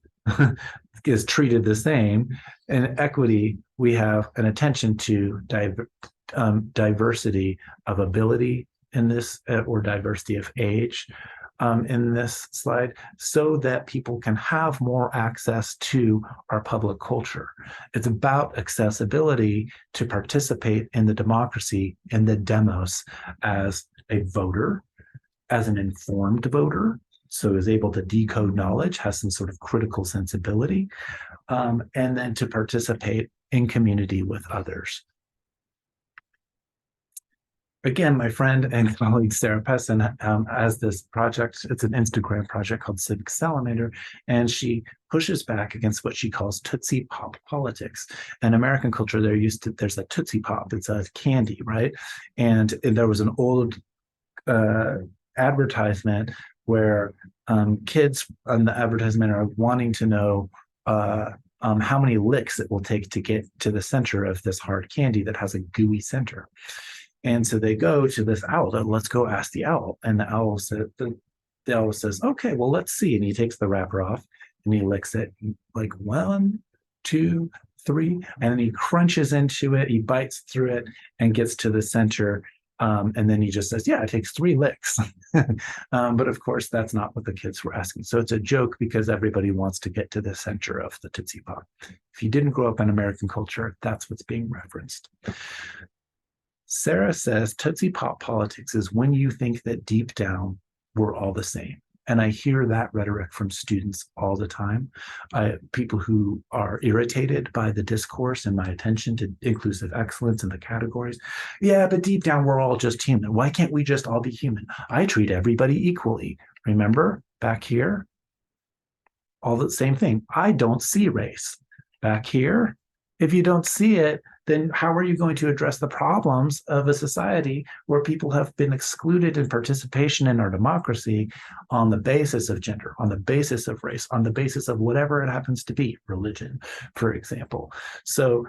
[SPEAKER 1] is treated the same. And equity, we have an attention to diversity of ability in this, or diversity of age in this slide, so that people can have more access to our public culture. It's about accessibility to participate in the democracy, in the demos, as a voter, as an informed voter, so is able to decode knowledge, has some sort of critical sensibility, and then to participate in community with others. Again, my friend and colleague Sarah Pessin has this project. It's an Instagram project called Civic Salamander, and she pushes back against what she calls Tootsie Pop politics. In American culture, there's a Tootsie Pop. It's a candy, right? And there was an old advertisement where kids on the advertisement are wanting to know how many licks it will take to get to the center of this hard candy that has a gooey center. And so they go to this owl. Let's go ask the owl. And the owl says, okay, well, let's see. And he takes the wrapper off and he licks it like 1, 2, 3, and then he crunches into it. He bites through it and gets to the center. And then he just says, yeah, it takes 3 licks. But of course, that's not what the kids were asking. So it's a joke because everybody wants to get to the center of the Tootsie Pop. If you didn't grow up in American culture, that's what's being referenced. Sarah says Tootsie Pop politics is when you think that deep down we're all the same. And I hear that rhetoric from students all the time. People who are irritated by the discourse and my attention to inclusive excellence and the categories. Yeah, but deep down we're all just human. Why can't we just all be human? I treat everybody equally. Remember back here? All the same thing. I don't see race. Back here, if you don't see it, then how are you going to address the problems of a society where people have been excluded in participation in our democracy on the basis of gender, on the basis of race, on the basis of whatever it happens to be, religion, for example? So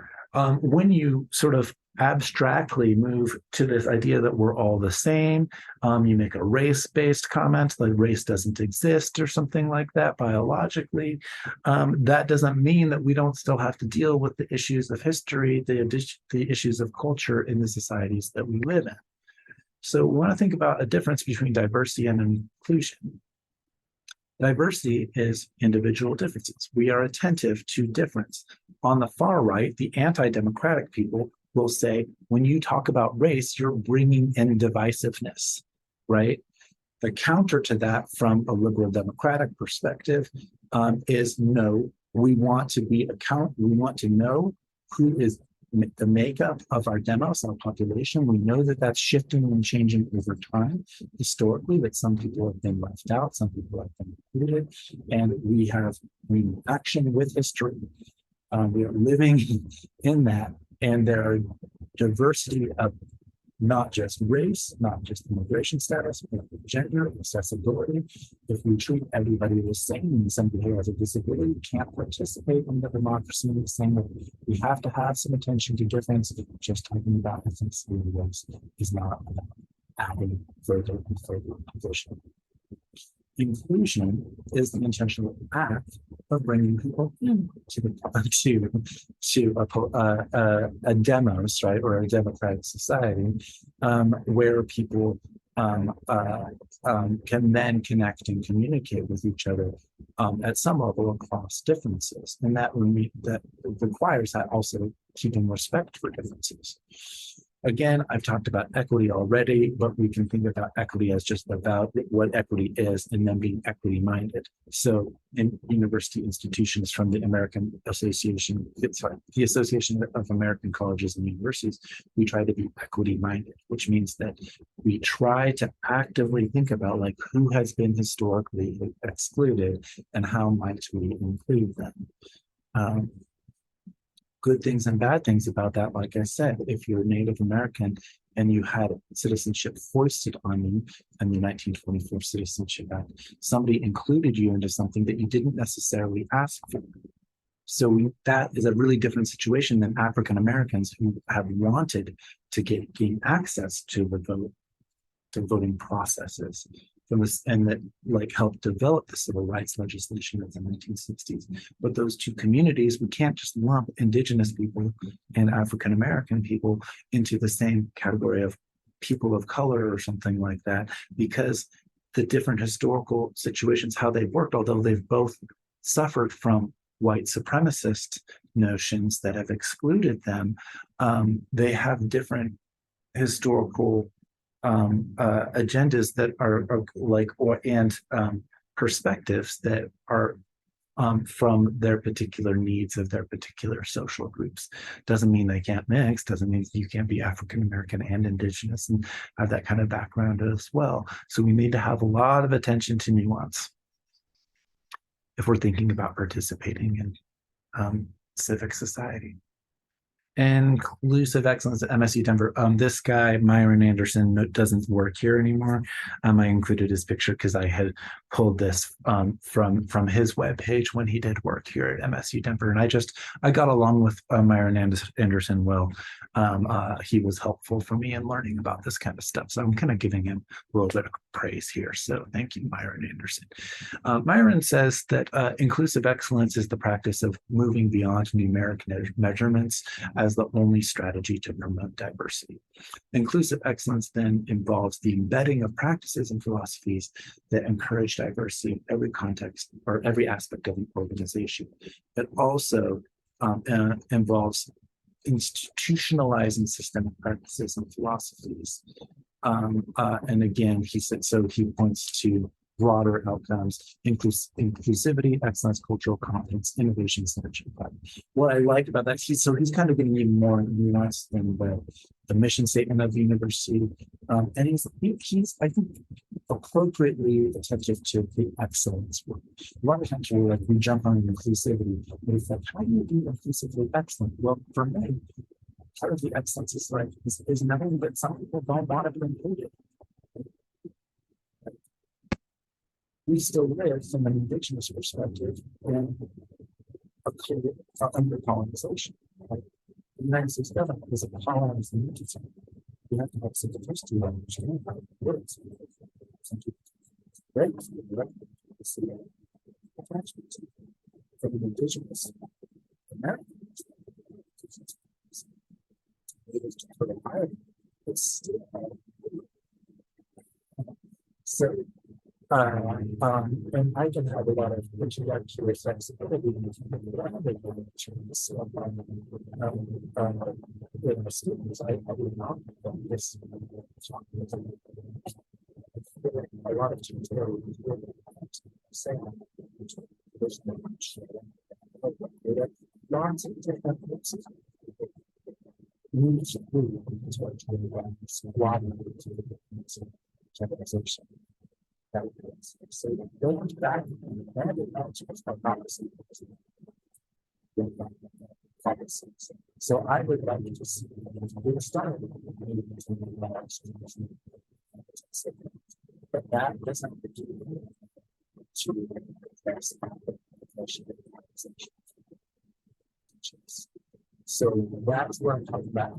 [SPEAKER 1] when you sort of abstractly move to this idea that we're all the same, you make a race-based comment, like race doesn't exist or something like that biologically, that doesn't mean that we don't still have to deal with the issues of history, the issues of culture in the societies that we live in. So we want to think about a difference between diversity and inclusion. Diversity is individual differences. We are attentive to difference. On the far right, the anti-democratic people will say, when you talk about race, you're bringing in divisiveness, right? The counter to that from a liberal democratic perspective is no, we want to know who is the makeup of our demos, our population. We know that that's shifting and changing over time. Historically, that some people have been left out, some people have been included, and we have reaction with history. We are living in that, and there are diversity of not just race, not just immigration status, but gender, accessibility. If we treat everybody the same and somebody who has a disability can't participate in the democracy in the same way, we have to have some attention to difference. Just talking about ethnicity is not about adding further and further position. Inclusion is the intentional act of bringing people into a demos, right, or a democratic society, where people can then connect and communicate with each other at some level across differences, and that requires that also keeping respect for differences. Again, I've talked about equity already, but we can think about equity as just about what equity is and then being equity minded. So in university institutions from the American Association, the Association of American Colleges and Universities, we try to be equity minded, which means that we try to actively think about like who has been historically excluded and how might we include them. Good things and bad things about that. Like I said, if you're Native American and you had citizenship foisted on you in the 1924 Citizenship Act, somebody included you into something that you didn't necessarily ask for. So that is a really different situation than African Americans who have wanted to gain access to the vote, to voting processes. And that like helped develop the civil rights legislation of the 1960s. But those two communities, we can't just lump Indigenous people and African American people into the same category of people of color or something like that, because the different historical situations, how they've worked, although they've both suffered from white supremacist notions that have excluded them, they have different historical agendas that are like perspectives that are from their particular needs of their particular social groups. Doesn't mean they can't mix, doesn't mean you can't be African American and Indigenous and have that kind of background as well. So we need to have a lot of attention to nuance if we're thinking about participating in civic society. Inclusive Excellence at MSU Denver. This guy, Myron Anderson, doesn't work here anymore. I included his picture because I had pulled this from his webpage when he did work here at MSU Denver. And I got along with Myron Anderson well. He was helpful for me in learning about this kind of stuff. So I'm kind of giving him a little bit of praise here. So thank you, Myron Anderson. Myron says that inclusive excellence is the practice of moving beyond numeric measurements as the only strategy to promote diversity. Inclusive excellence then involves the embedding of practices and philosophies that encourage diversity in every context or every aspect of an organization. It also involves institutionalizing systemic practices and philosophies. And again, he said, so he points to broader outcomes, inclusivity, excellence, cultural competence, innovation, synergy. What I liked about that, he's kind of getting even more nuanced than the mission statement of the university. And he's, I think, appropriately attentive to the excellence work. A lot of times we jump on inclusivity, but it's like, how do you be inclusively excellent? Well, for me, part of the excellence is knowing that some people don't want to be included. We still live from an indigenous perspective in under colonization. Right? The United States government is a colonized entity. We have to have some diversity to understand how it works. Some people great to see attachment from an indigenous Americans. It is for the higher, it's still so. And I can have a lot of introductory flexibility in the students. I would not this a lot of tutorials say there's no much lots of different places. Needs to be generalization. So going back so I would like to see we start but that doesn't so that's where I'm talking about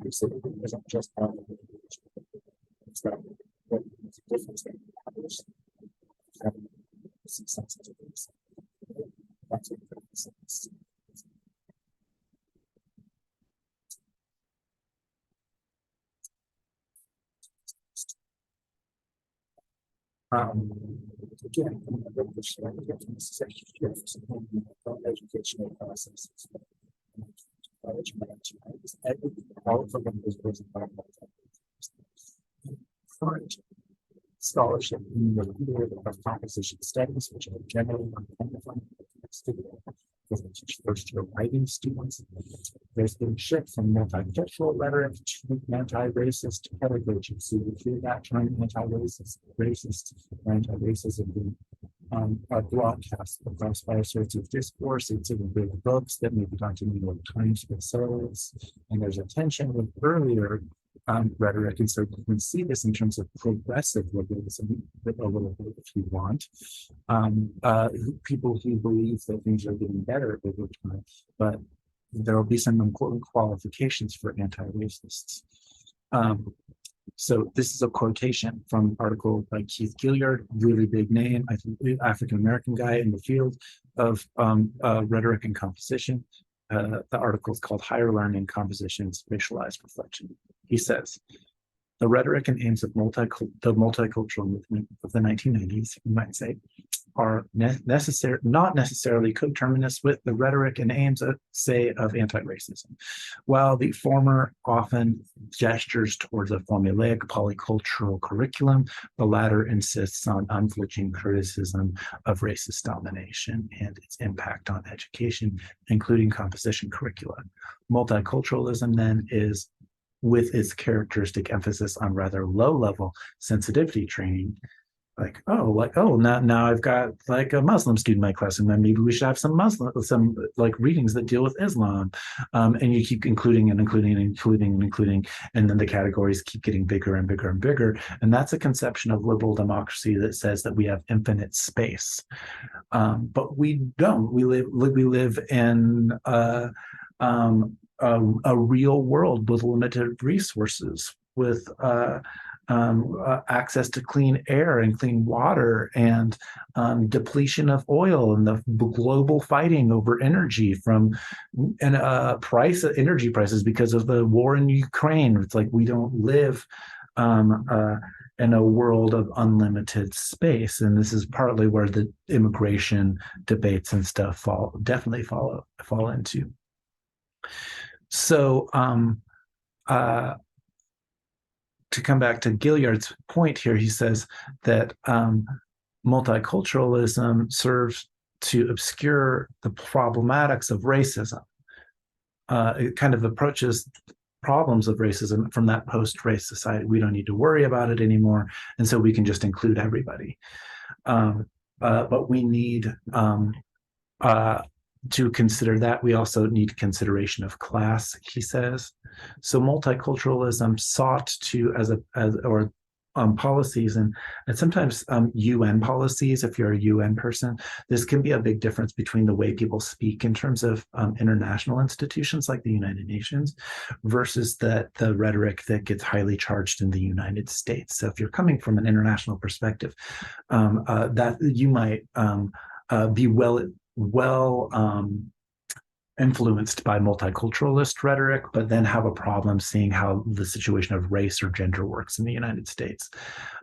[SPEAKER 1] because I'm just it's that what is the difference that having success to this. That's what sense.
[SPEAKER 2] Again, this is a shift in the educational processes. All of them is current scholarship in the field of composition studies, which are generally unidentified because we teach first-year writing students. There's been a shift from multicultural rhetoric to anti-racist pedagogy. So you hear that term anti-racist, racist, anti-racism being broadcast across all sorts of discourse. It's in big books that maybe gone to New York Times themselves. And there's a tension with earlier rhetoric. And so you can see this in terms of progressive liberalism a little bit if you want. People who believe that things are getting better over time, but there will be some important qualifications for anti-racists. So this is a quotation from an article by Keith Gilliard, really big name, I think African-American guy in the field of rhetoric and composition. The article is called Higher Learning Compositions, Racialized Reflection. He says, the rhetoric and aims of the multicultural movement of the 1990s, you might say, are not necessarily coterminous with the rhetoric and aims of, say, of anti-racism. While the former often gestures towards a formulaic polycultural curriculum, the latter insists on unflinching criticism of racist domination and its impact on education, including composition curricula. Multiculturalism, then, is, with its characteristic emphasis on rather low-level sensitivity training, now I've got like a Muslim student in my class, and then maybe we should have some like readings that deal with Islam, and you keep including, and then the categories keep getting bigger and bigger and bigger, and that's a conception of liberal democracy that says that we have infinite space, but we don't. We live in a real world with limited resources, with access to clean air and clean water, and depletion of oil, and the global fighting over energy energy prices because of the war in Ukraine. It's like we don't live in a world of unlimited space, and this is partly where the immigration debates and stuff definitely fall into. So to come back to Gilliard's point here, he says that multiculturalism serves to obscure the problematics of racism. It kind of approaches problems of racism from that post-race society. We don't need to worry about it anymore, and so we can just include everybody. But we need to consider that. We also need consideration of class, he says. So multiculturalism sought to, policies and sometimes UN policies, if you're a UN person, this can be a big difference between the way people speak in terms of international institutions like the United Nations versus the rhetoric that gets highly charged in the United States. So if you're coming from an international perspective, that you might be well influenced by multiculturalist rhetoric, but then have a problem seeing how the situation of race or gender works in the United States.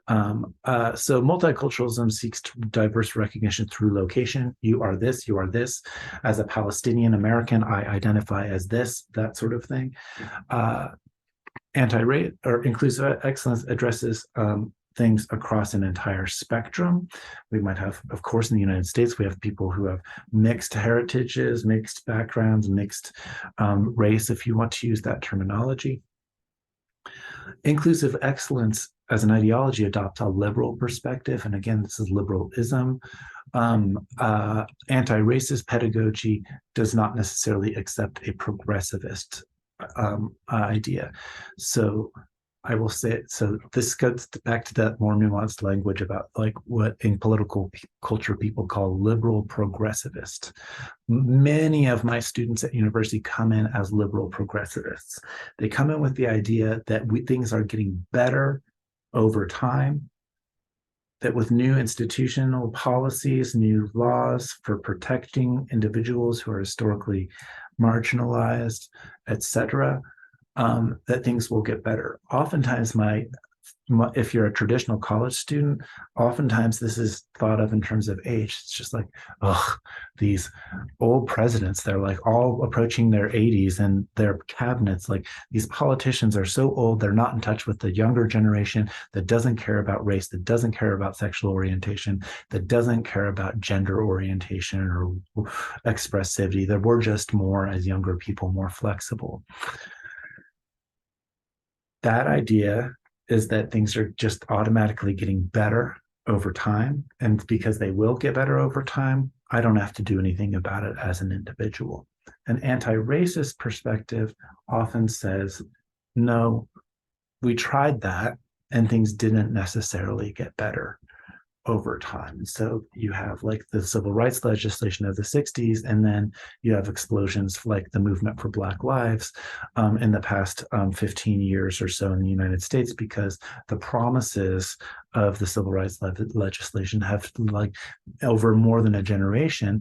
[SPEAKER 2] So multiculturalism seeks diverse recognition through location. You are this, you are this. As a Palestinian American, I identify as this, that sort of thing. Anti-race or inclusive excellence addresses things across an entire spectrum. We might have, of course, in the United States, we have people who have mixed heritages, mixed backgrounds, mixed race, if you want to use that terminology. Inclusive excellence as an ideology adopts a liberal perspective, and again, this is liberalism. Anti-racist pedagogy does not necessarily accept a progressivist idea. So I will say it. So this goes back to that more nuanced language about like what in political culture people call liberal progressivist. Many of my students at university come in as liberal progressivists. They come in with the idea that things are getting better over time, that with new institutional policies, new laws for protecting individuals who are historically marginalized, etc., that things will get better. Oftentimes, my
[SPEAKER 1] if you're a traditional college student, oftentimes this is thought of in terms of age. It's just like, oh, these old presidents, they're like all approaching their 80s, and their cabinets, like these politicians are so old, they're not in touch with the younger generation that doesn't care about race, that doesn't care about sexual orientation, that doesn't care about gender orientation or expressivity, that we're just more, as younger people, more flexible. That idea is that things are just automatically getting better over time. And because they will get better over time, I don't have to do anything about it as an individual. An anti-racist perspective often says, no, we tried that and things didn't necessarily get better over time. So you have like the civil rights legislation of the 60s, and then you have explosions like the movement for Black Lives in the past 15 years or so in the United States, because the promises of the civil rights legislation have, like, over more than a generation,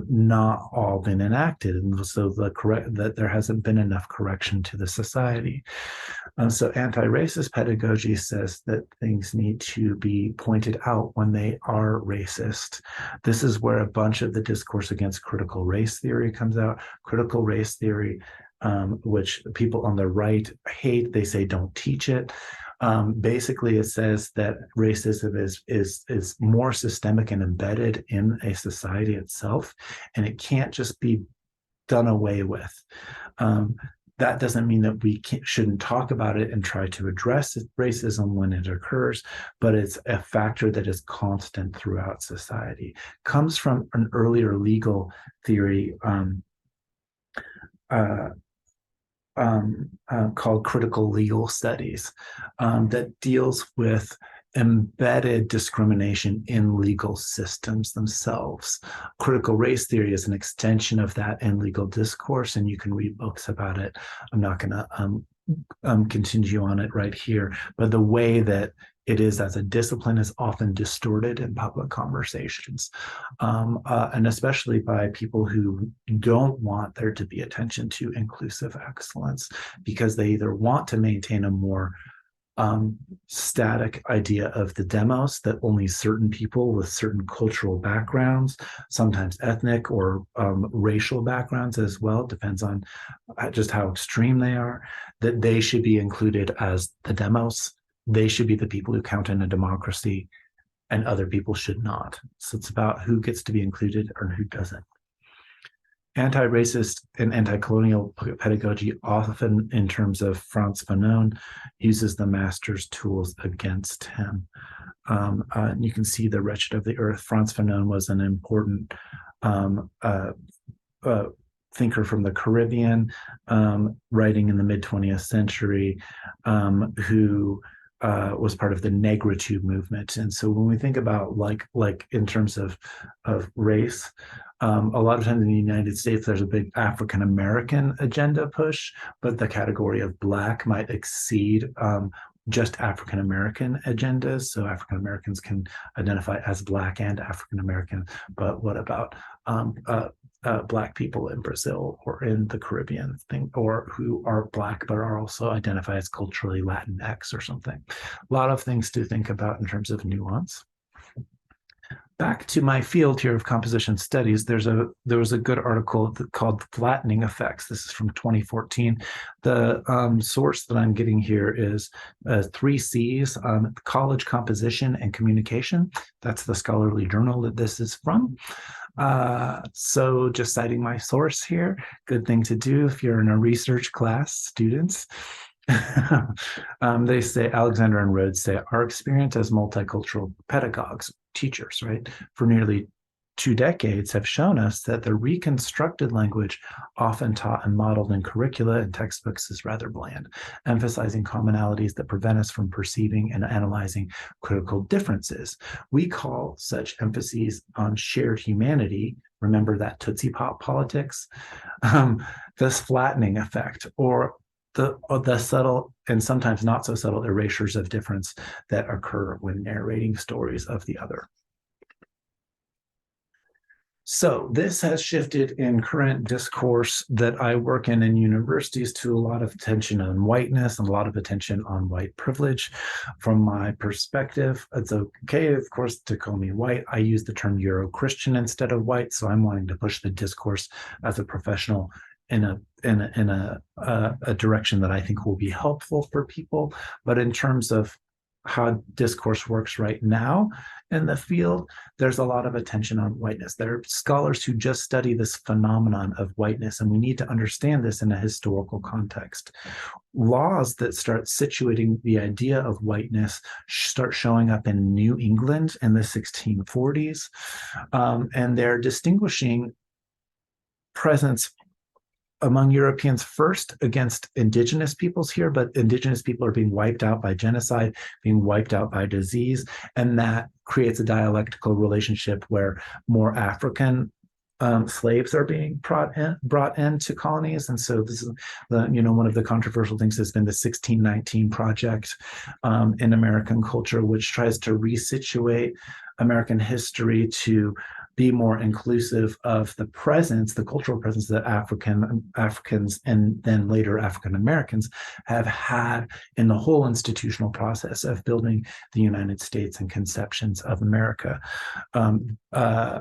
[SPEAKER 1] not all been enacted. And so that there hasn't been enough correction to the society. So anti-racist pedagogy says that things need to be pointed out when they are racist. This is where a bunch of the discourse against critical race theory comes out. Critical race theory, which people on the right hate, they say don't teach it. Basically, it says that racism is more systemic and embedded in a society itself, and it can't just be done away with. That doesn't mean that we shouldn't talk about it and try to address racism when it occurs, but it's a factor that is constant throughout society. Comes from an earlier legal theory called critical legal studies that deals with embedded discrimination in legal systems themselves. Critical race theory is an extension of that in legal discourse, and you can read books about it. I'm not going to continue on it right here, but the way that it is as a discipline is often distorted in public conversations, and especially by people who don't want there to be attention to inclusive excellence, because they either want to maintain a more static idea of the demos, that only certain people with certain cultural backgrounds, sometimes ethnic or racial backgrounds as well, depends on just how extreme they are, that they should be included as the demos. They should be the people who count in a democracy, and other people should not. So it's about who gets to be included or who doesn't. Anti-racist and anti-colonial pedagogy, often in terms of Frantz Fanon, uses the master's tools against him. You can see the wretched of the earth. Frantz Fanon was an important thinker from the Caribbean, writing in the mid-20th century, who was part of the negritude movement. And so when we think about like in terms of race, a lot of times in the United States, there's a big African American agenda push, but the category of Black might exceed just African American agendas. So African Americans can identify as Black and African American, but what about Black people in Brazil or in the Caribbean, or who are Black but are also identified as culturally Latinx or something? A lot of things to think about in terms of nuance. Back to my field here of composition studies, there was a good article called Flattening Effects. This is from 2014. The source that I'm getting here is 3 C's, college composition and communication. That's the scholarly journal that this is from. So just citing my source here, good thing to do if you're in a research class, students. They say, Alexander and Rhodes say, our experience as multicultural pedagogues, teachers, right, for nearly 2 decades have shown us that the reconstructed language often taught and modeled in curricula and textbooks is rather bland, emphasizing commonalities that prevent us from perceiving and analyzing critical differences. We call such emphases on shared humanity, remember that Tootsie Pop politics, this flattening effect, or the subtle and sometimes not so subtle erasures of difference that occur when narrating stories of the other. So this has shifted in current discourse that I work in universities to a lot of attention on whiteness and a lot of attention on white privilege. From my perspective, it's okay, of course, to call me white. I use the term Euro-Christian instead of white, so I'm wanting to push the discourse as a professional in a direction that I think will be helpful for people. But in terms of how discourse works right now in the field, there's a lot of attention on whiteness. There are scholars who just study this phenomenon of whiteness, and we need to understand this in a historical context. Laws that start situating the idea of whiteness start showing up in New England in the 1640s, and they're distinguishing presence among Europeans first against indigenous peoples here, but indigenous people are being wiped out by genocide, being wiped out by disease, and that creates a dialectical relationship where more African slaves are being brought into colonies. And so this is one of the controversial things has been the 1619 project in American culture, which tries to resituate American history to be more inclusive of the presence, the cultural presence that Africans and then later African Americans have had in the whole institutional process of building the United States and conceptions of America. There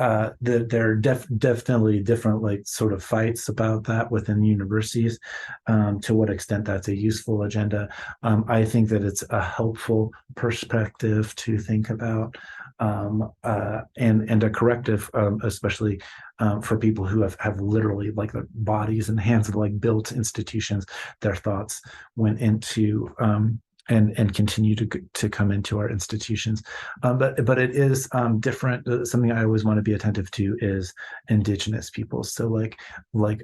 [SPEAKER 1] are definitely different sort of fights about that within universities, to what extent that's a useful agenda. I think that it's a helpful perspective to think about, and a corrective, especially for people who have literally the bodies and hands of built institutions. Their thoughts went into and continue to come into our institutions. But it is different. Something I always want to be attentive to is indigenous peoples. So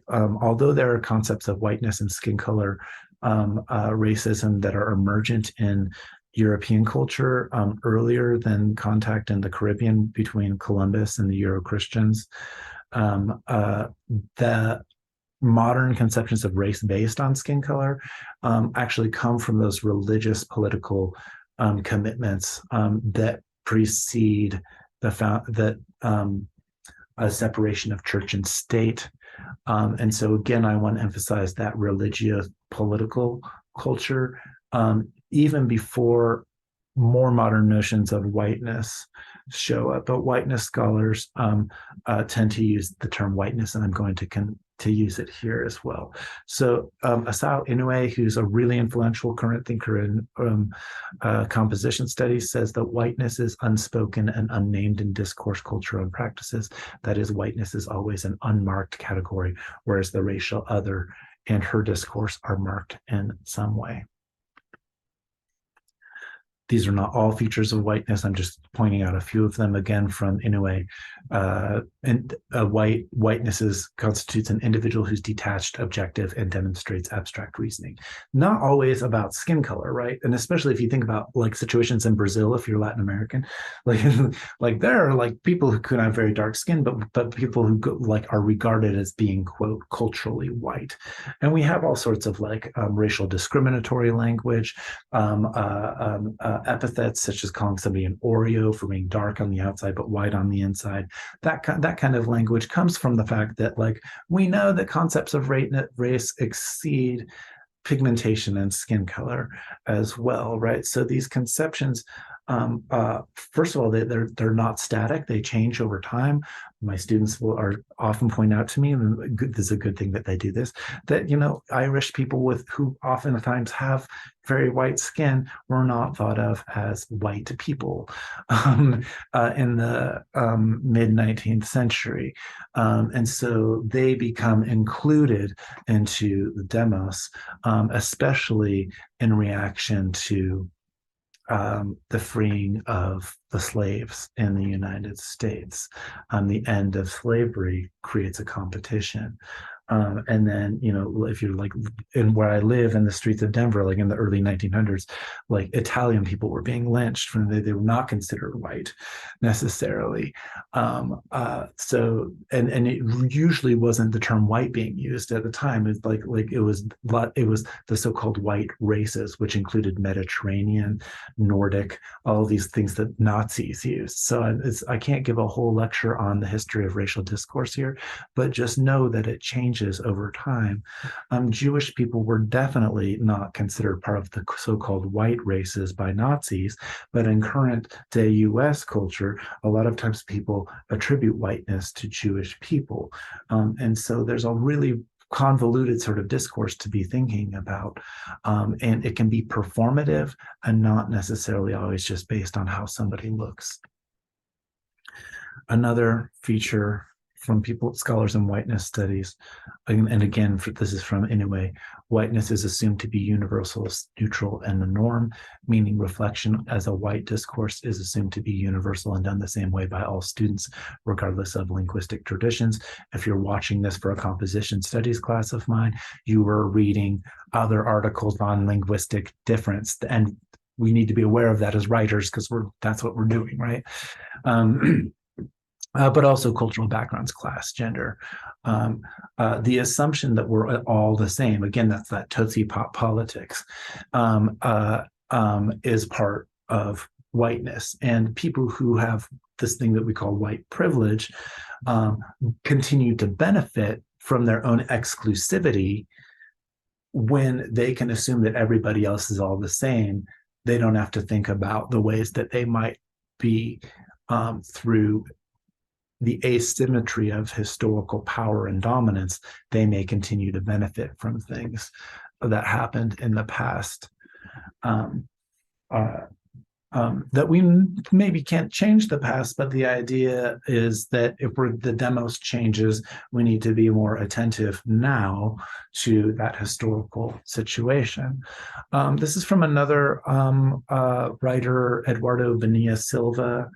[SPEAKER 1] although there are concepts of whiteness and skin color, racism that are emergent in European culture earlier than contact in the Caribbean between Columbus and the Euro-Christians, the modern conceptions of race based on skin color actually come from those religious political commitments that precede a separation of church and state. And so again, I want to emphasize that religious political culture, even before more modern notions of whiteness show up. But whiteness scholars tend to use the term whiteness, and I'm going to use it here as well. So Asao Inoue, who's a really influential current thinker in composition studies, says that whiteness is unspoken and unnamed in discourse, culture, and practices. That is, whiteness is always an unmarked category, whereas the racial other and her discourse are marked in some way. These are not all features of whiteness. I'm just pointing out a few of them again from Inoue. Whiteness constitutes an individual who's detached, objective, and demonstrates abstract reasoning. Not always about skin color, right? And especially if you think about situations in Brazil, if you're Latin American, there are people who could have very dark skin, but people who are regarded as being, quote, culturally white. And we have all sorts of racial discriminatory language, epithets such as calling somebody an Oreo for being dark on the outside but white on the inside. That kind of language comes from the fact that we know that concepts of race exceed pigmentation and skin color as well, right? So these conceptions, first of all, they're not static. They change over time. My students are often point out to me, and this is a good thing that they do this, that Irish people who oftentimes have very white skin were not thought of as white people in the mid 19th century, and so they become included into the demos, especially in reaction to the freeing of the slaves in the United States. The end of slavery creates a competition And then, if you're like in where I live in the streets of Denver, like in the early 1900s, like Italian people were being lynched from they were not considered white necessarily. So it usually wasn't the term white being used at the time. It's like it was the so-called white races, which included Mediterranean, Nordic, all these things that Nazis used. So I can't give a whole lecture on the history of racial discourse here, but just know that it changes over time. Jewish people were definitely not considered part of the so-called white races by Nazis, but in current day US culture, a lot of times people attribute whiteness to Jewish people. And so there's a really convoluted sort of discourse to be thinking about. And it can be performative and not necessarily always just based on how somebody looks. Another feature from scholars in whiteness studies, and again, this is from Inoue, whiteness is assumed to be universal, neutral, and the norm, meaning reflection as a white discourse is assumed to be universal and done the same way by all students, regardless of linguistic traditions. If you're watching this for a composition studies class of mine, you were reading other articles on linguistic difference, and we need to be aware of that as writers because that's what we're doing, right? But also cultural backgrounds, class, gender. The assumption that we're all the same, again, that's that Tootsie Pop politics, is part of whiteness. And people who have this thing that we call white privilege continue to benefit from their own exclusivity when they can assume that everybody else is all the same. They don't have to think about the ways that they might be through the asymmetry of historical power and dominance, they may continue to benefit from things that happened in the past. That we maybe can't change the past, but the idea is that if the demos changes, we need to be more attentive now to that historical situation. This is from another writer, Eduardo Bonilla Silva,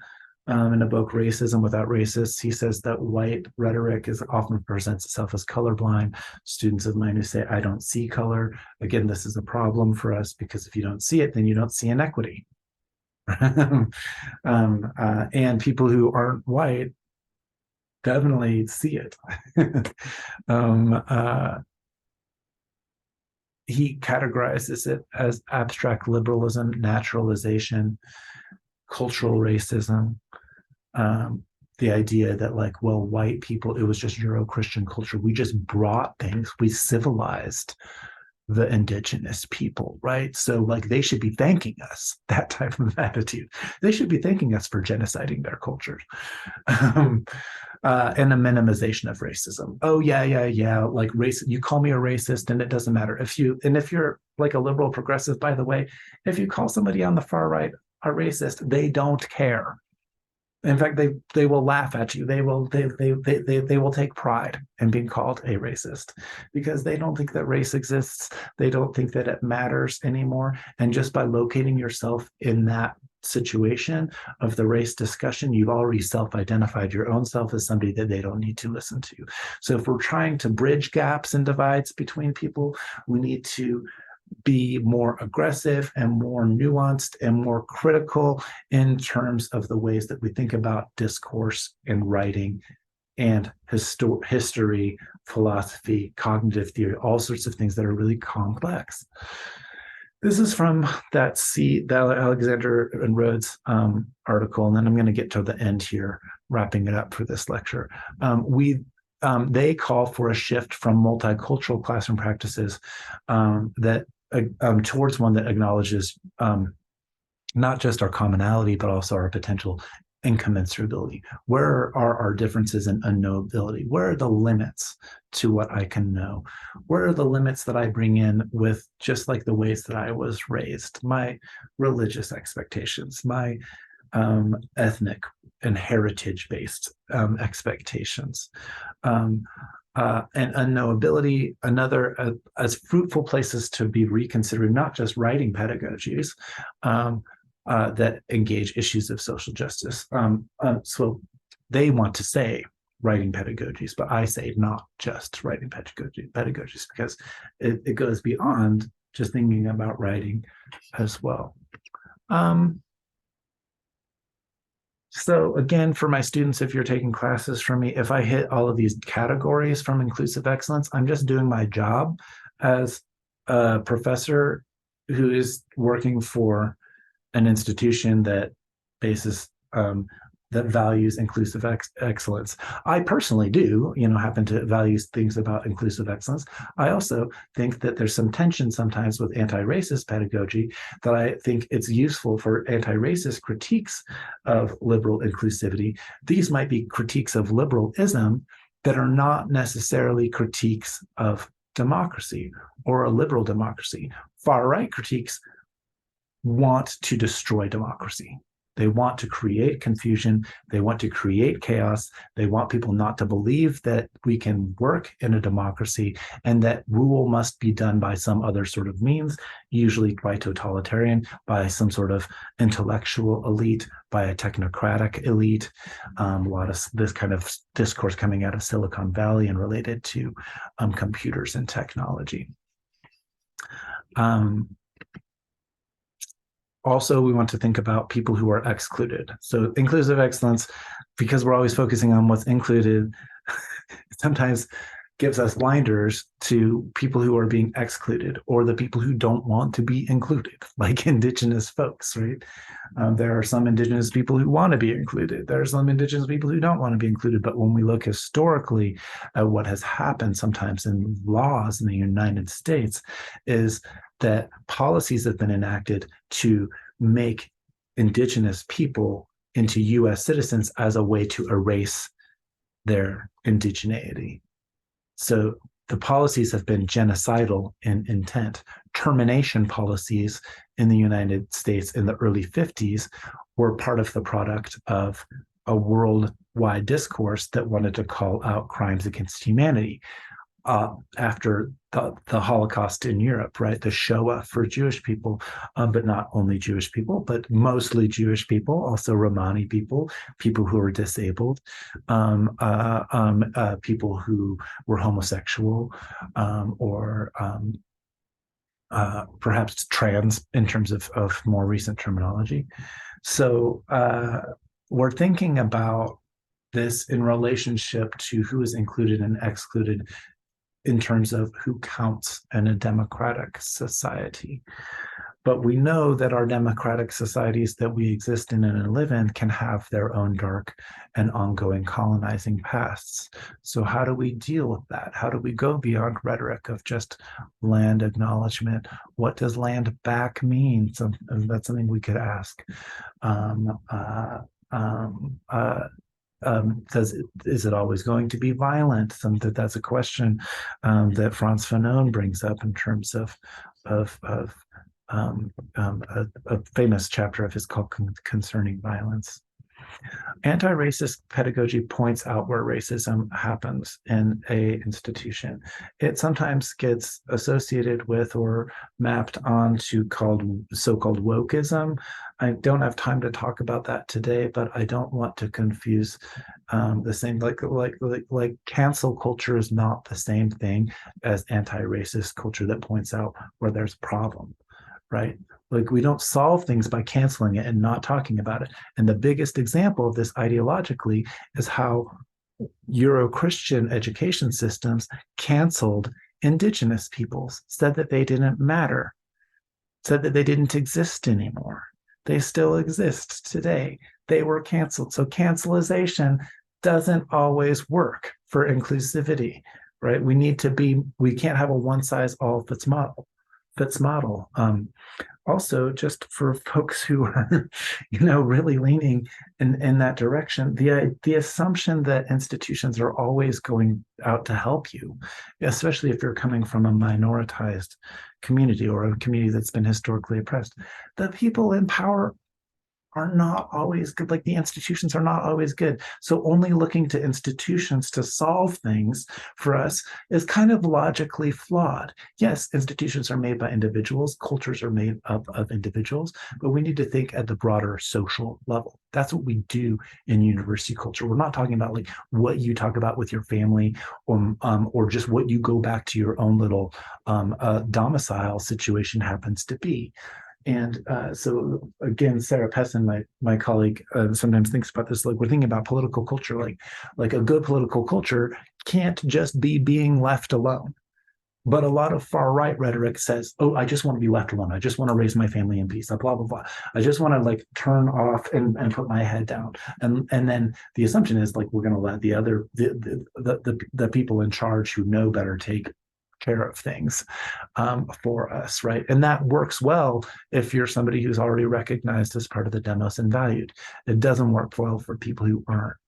[SPEAKER 1] in a book, Racism Without Racists. He says that white rhetoric often presents itself as colorblind. Students of mine who say, I don't see color. Again, this is a problem for us because if you don't see it, then you don't see inequity. And people who aren't white definitely see it. He categorizes it as abstract liberalism, naturalization, cultural racism, the idea that white people, it was just Euro-Christian culture. We just brought things, we civilized the indigenous people, right? So they should be thanking us, that type of attitude. They should be thanking us for genociding their cultures. And a minimization of racism. Oh, yeah. Like race, you call me a racist and it doesn't matter. If you're like a liberal progressive, by the way, if you call somebody on the far right a racist, they don't care. In fact, they will laugh at you. They will take pride in being called a racist because they don't think that race exists. They don't think that it matters anymore. And just by locating yourself in that situation of the race discussion, you've already self-identified your own self as somebody that they don't need to listen to. So if we're trying to bridge gaps and divides between people, we need to be more aggressive and more nuanced and more critical in terms of the ways that we think about discourse and writing and history, philosophy, cognitive theory, all sorts of things that are really complex. This is from that Alexander and Rhodes article, and then I'm going to get to the end here, wrapping it up for this lecture. They call for a shift from multicultural classroom practices towards one that acknowledges not just our commonality, but also our potential incommensurability. Where are our differences in unknowability? Where are the limits to what I can know? Where are the limits that I bring in with just like the ways that I was raised, my religious expectations, my ethnic and heritage-based expectations? And unknowability, another as fruitful places to be reconsidering, not just writing pedagogies that engage issues of social justice. So they want to say writing pedagogies, but I say not just writing pedagogies because it goes beyond just thinking about writing as well. So again, for my students, if you're taking classes from me, if I hit all of these categories from Inclusive Excellence, I'm just doing my job as a professor who is working for an institution that bases that values inclusive excellence. I personally do, happen to value things about inclusive excellence. I also think that there's some tension sometimes with anti-racist pedagogy that I think it's useful for anti-racist critiques of liberal inclusivity. These might be critiques of liberalism that are not necessarily critiques of democracy or a liberal democracy. Far-right critiques want to destroy democracy. They want to create confusion. They want to create chaos. They want people not to believe that we can work in a democracy and that rule must be done by some other sort of means, usually by totalitarian, by some sort of intellectual elite, by a technocratic elite. A lot of this kind of discourse coming out of Silicon Valley and related to computers and technology. Also, we want to think about people who are excluded. So inclusive excellence, because we're always focusing on what's included, sometimes gives us blinders to people who are being excluded or the people who don't want to be included, like Indigenous folks, right? There are some Indigenous people who want to be included. There are some Indigenous people who don't want to be included. But when we look historically at what has happened sometimes in laws in the United States is that policies have been enacted to make Indigenous people into U.S. citizens as a way to erase their indigeneity. So the policies have been genocidal in intent. Termination policies in the United States in the early 50s were part of the product of a worldwide discourse that wanted to call out crimes against humanity. After the Holocaust in Europe, right? The Shoah for Jewish people, but not only Jewish people, but mostly Jewish people, also Romani people, people who were disabled, people who were homosexual, or perhaps trans in terms of more recent terminology. So we're thinking about this in relationship to who is included and excluded in terms of who counts in a democratic society. But we know that our democratic societies that we exist in and live in can have their own dark and ongoing colonizing pasts. So how do we deal with that? How do we go beyond rhetoric of just land acknowledgement? What does land back mean? That's something we could ask. Is it always going to be violent? That's a question that Frantz Fanon brings up in terms of a famous chapter of his called Concerning Violence. Anti-racist pedagogy points out where racism happens in a institution. It sometimes gets associated with or mapped onto so-called wokeism. I don't have time to talk about that today, but I don't want to confuse the same. Like cancel culture is not the same thing as anti-racist culture that points out where there's a problem, right? Like we don't solve things by canceling it and not talking about it. And the biggest example of this ideologically is how Euro-Christian education systems canceled Indigenous peoples, said that they didn't matter, said that they didn't exist anymore. They still exist today. They were canceled. So cancelization doesn't always work for inclusivity, right? We can't have a one-size-all-fits model. Also, just for folks who are, really leaning in that direction, the assumption that institutions are always going out to help you, especially if you're coming from a minoritized community or a community that's been historically oppressed, the people in power are not always good. Like the institutions are not always good. So only looking to institutions to solve things for us is kind of logically flawed. Yes, institutions are made by individuals, cultures are made up of individuals, but we need to think at the broader social level. That's what we do in university culture. We're not talking about like what you talk about with your family, or just what you go back to your own little domicile situation happens to be. And so again, Sarah Pessin, my colleague, sometimes thinks about this like we're thinking about political culture, like a good political culture can't just be being left alone. But a lot of far right rhetoric says, "Oh, I just want to be left alone. I just want to raise my family in peace. Blah blah blah. I just want to like turn off and put my head down." And then the assumption is like we're going to let the people in charge who know better take care of things for us, right? And that works well if you're somebody who's already recognized as part of the demos and valued. It doesn't work well for people who aren't.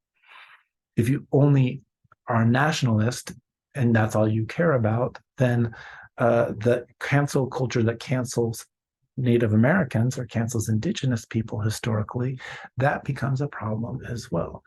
[SPEAKER 1] If you only are a nationalist and that's all you care about, then the cancel culture that cancels Native Americans or cancels indigenous people historically, that becomes a problem as well.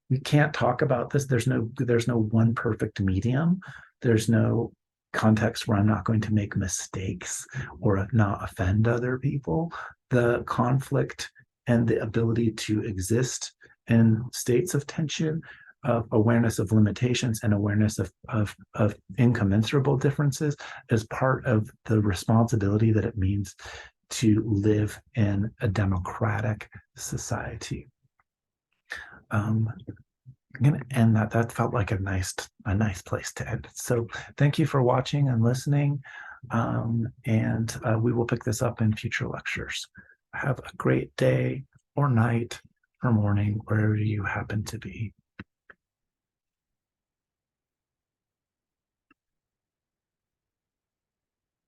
[SPEAKER 1] We can't talk about this. There's no one perfect medium. There's no context where I'm not going to make mistakes or not offend other people. The conflict and the ability to exist in states of tension, of awareness of limitations and awareness of incommensurable differences is part of the responsibility that it means to live in a democratic society. I'm going to end that. That felt like a nice place to end. So thank you for watching and listening. And we will pick this up in future lectures. Have a great day or night or morning, wherever you happen to be.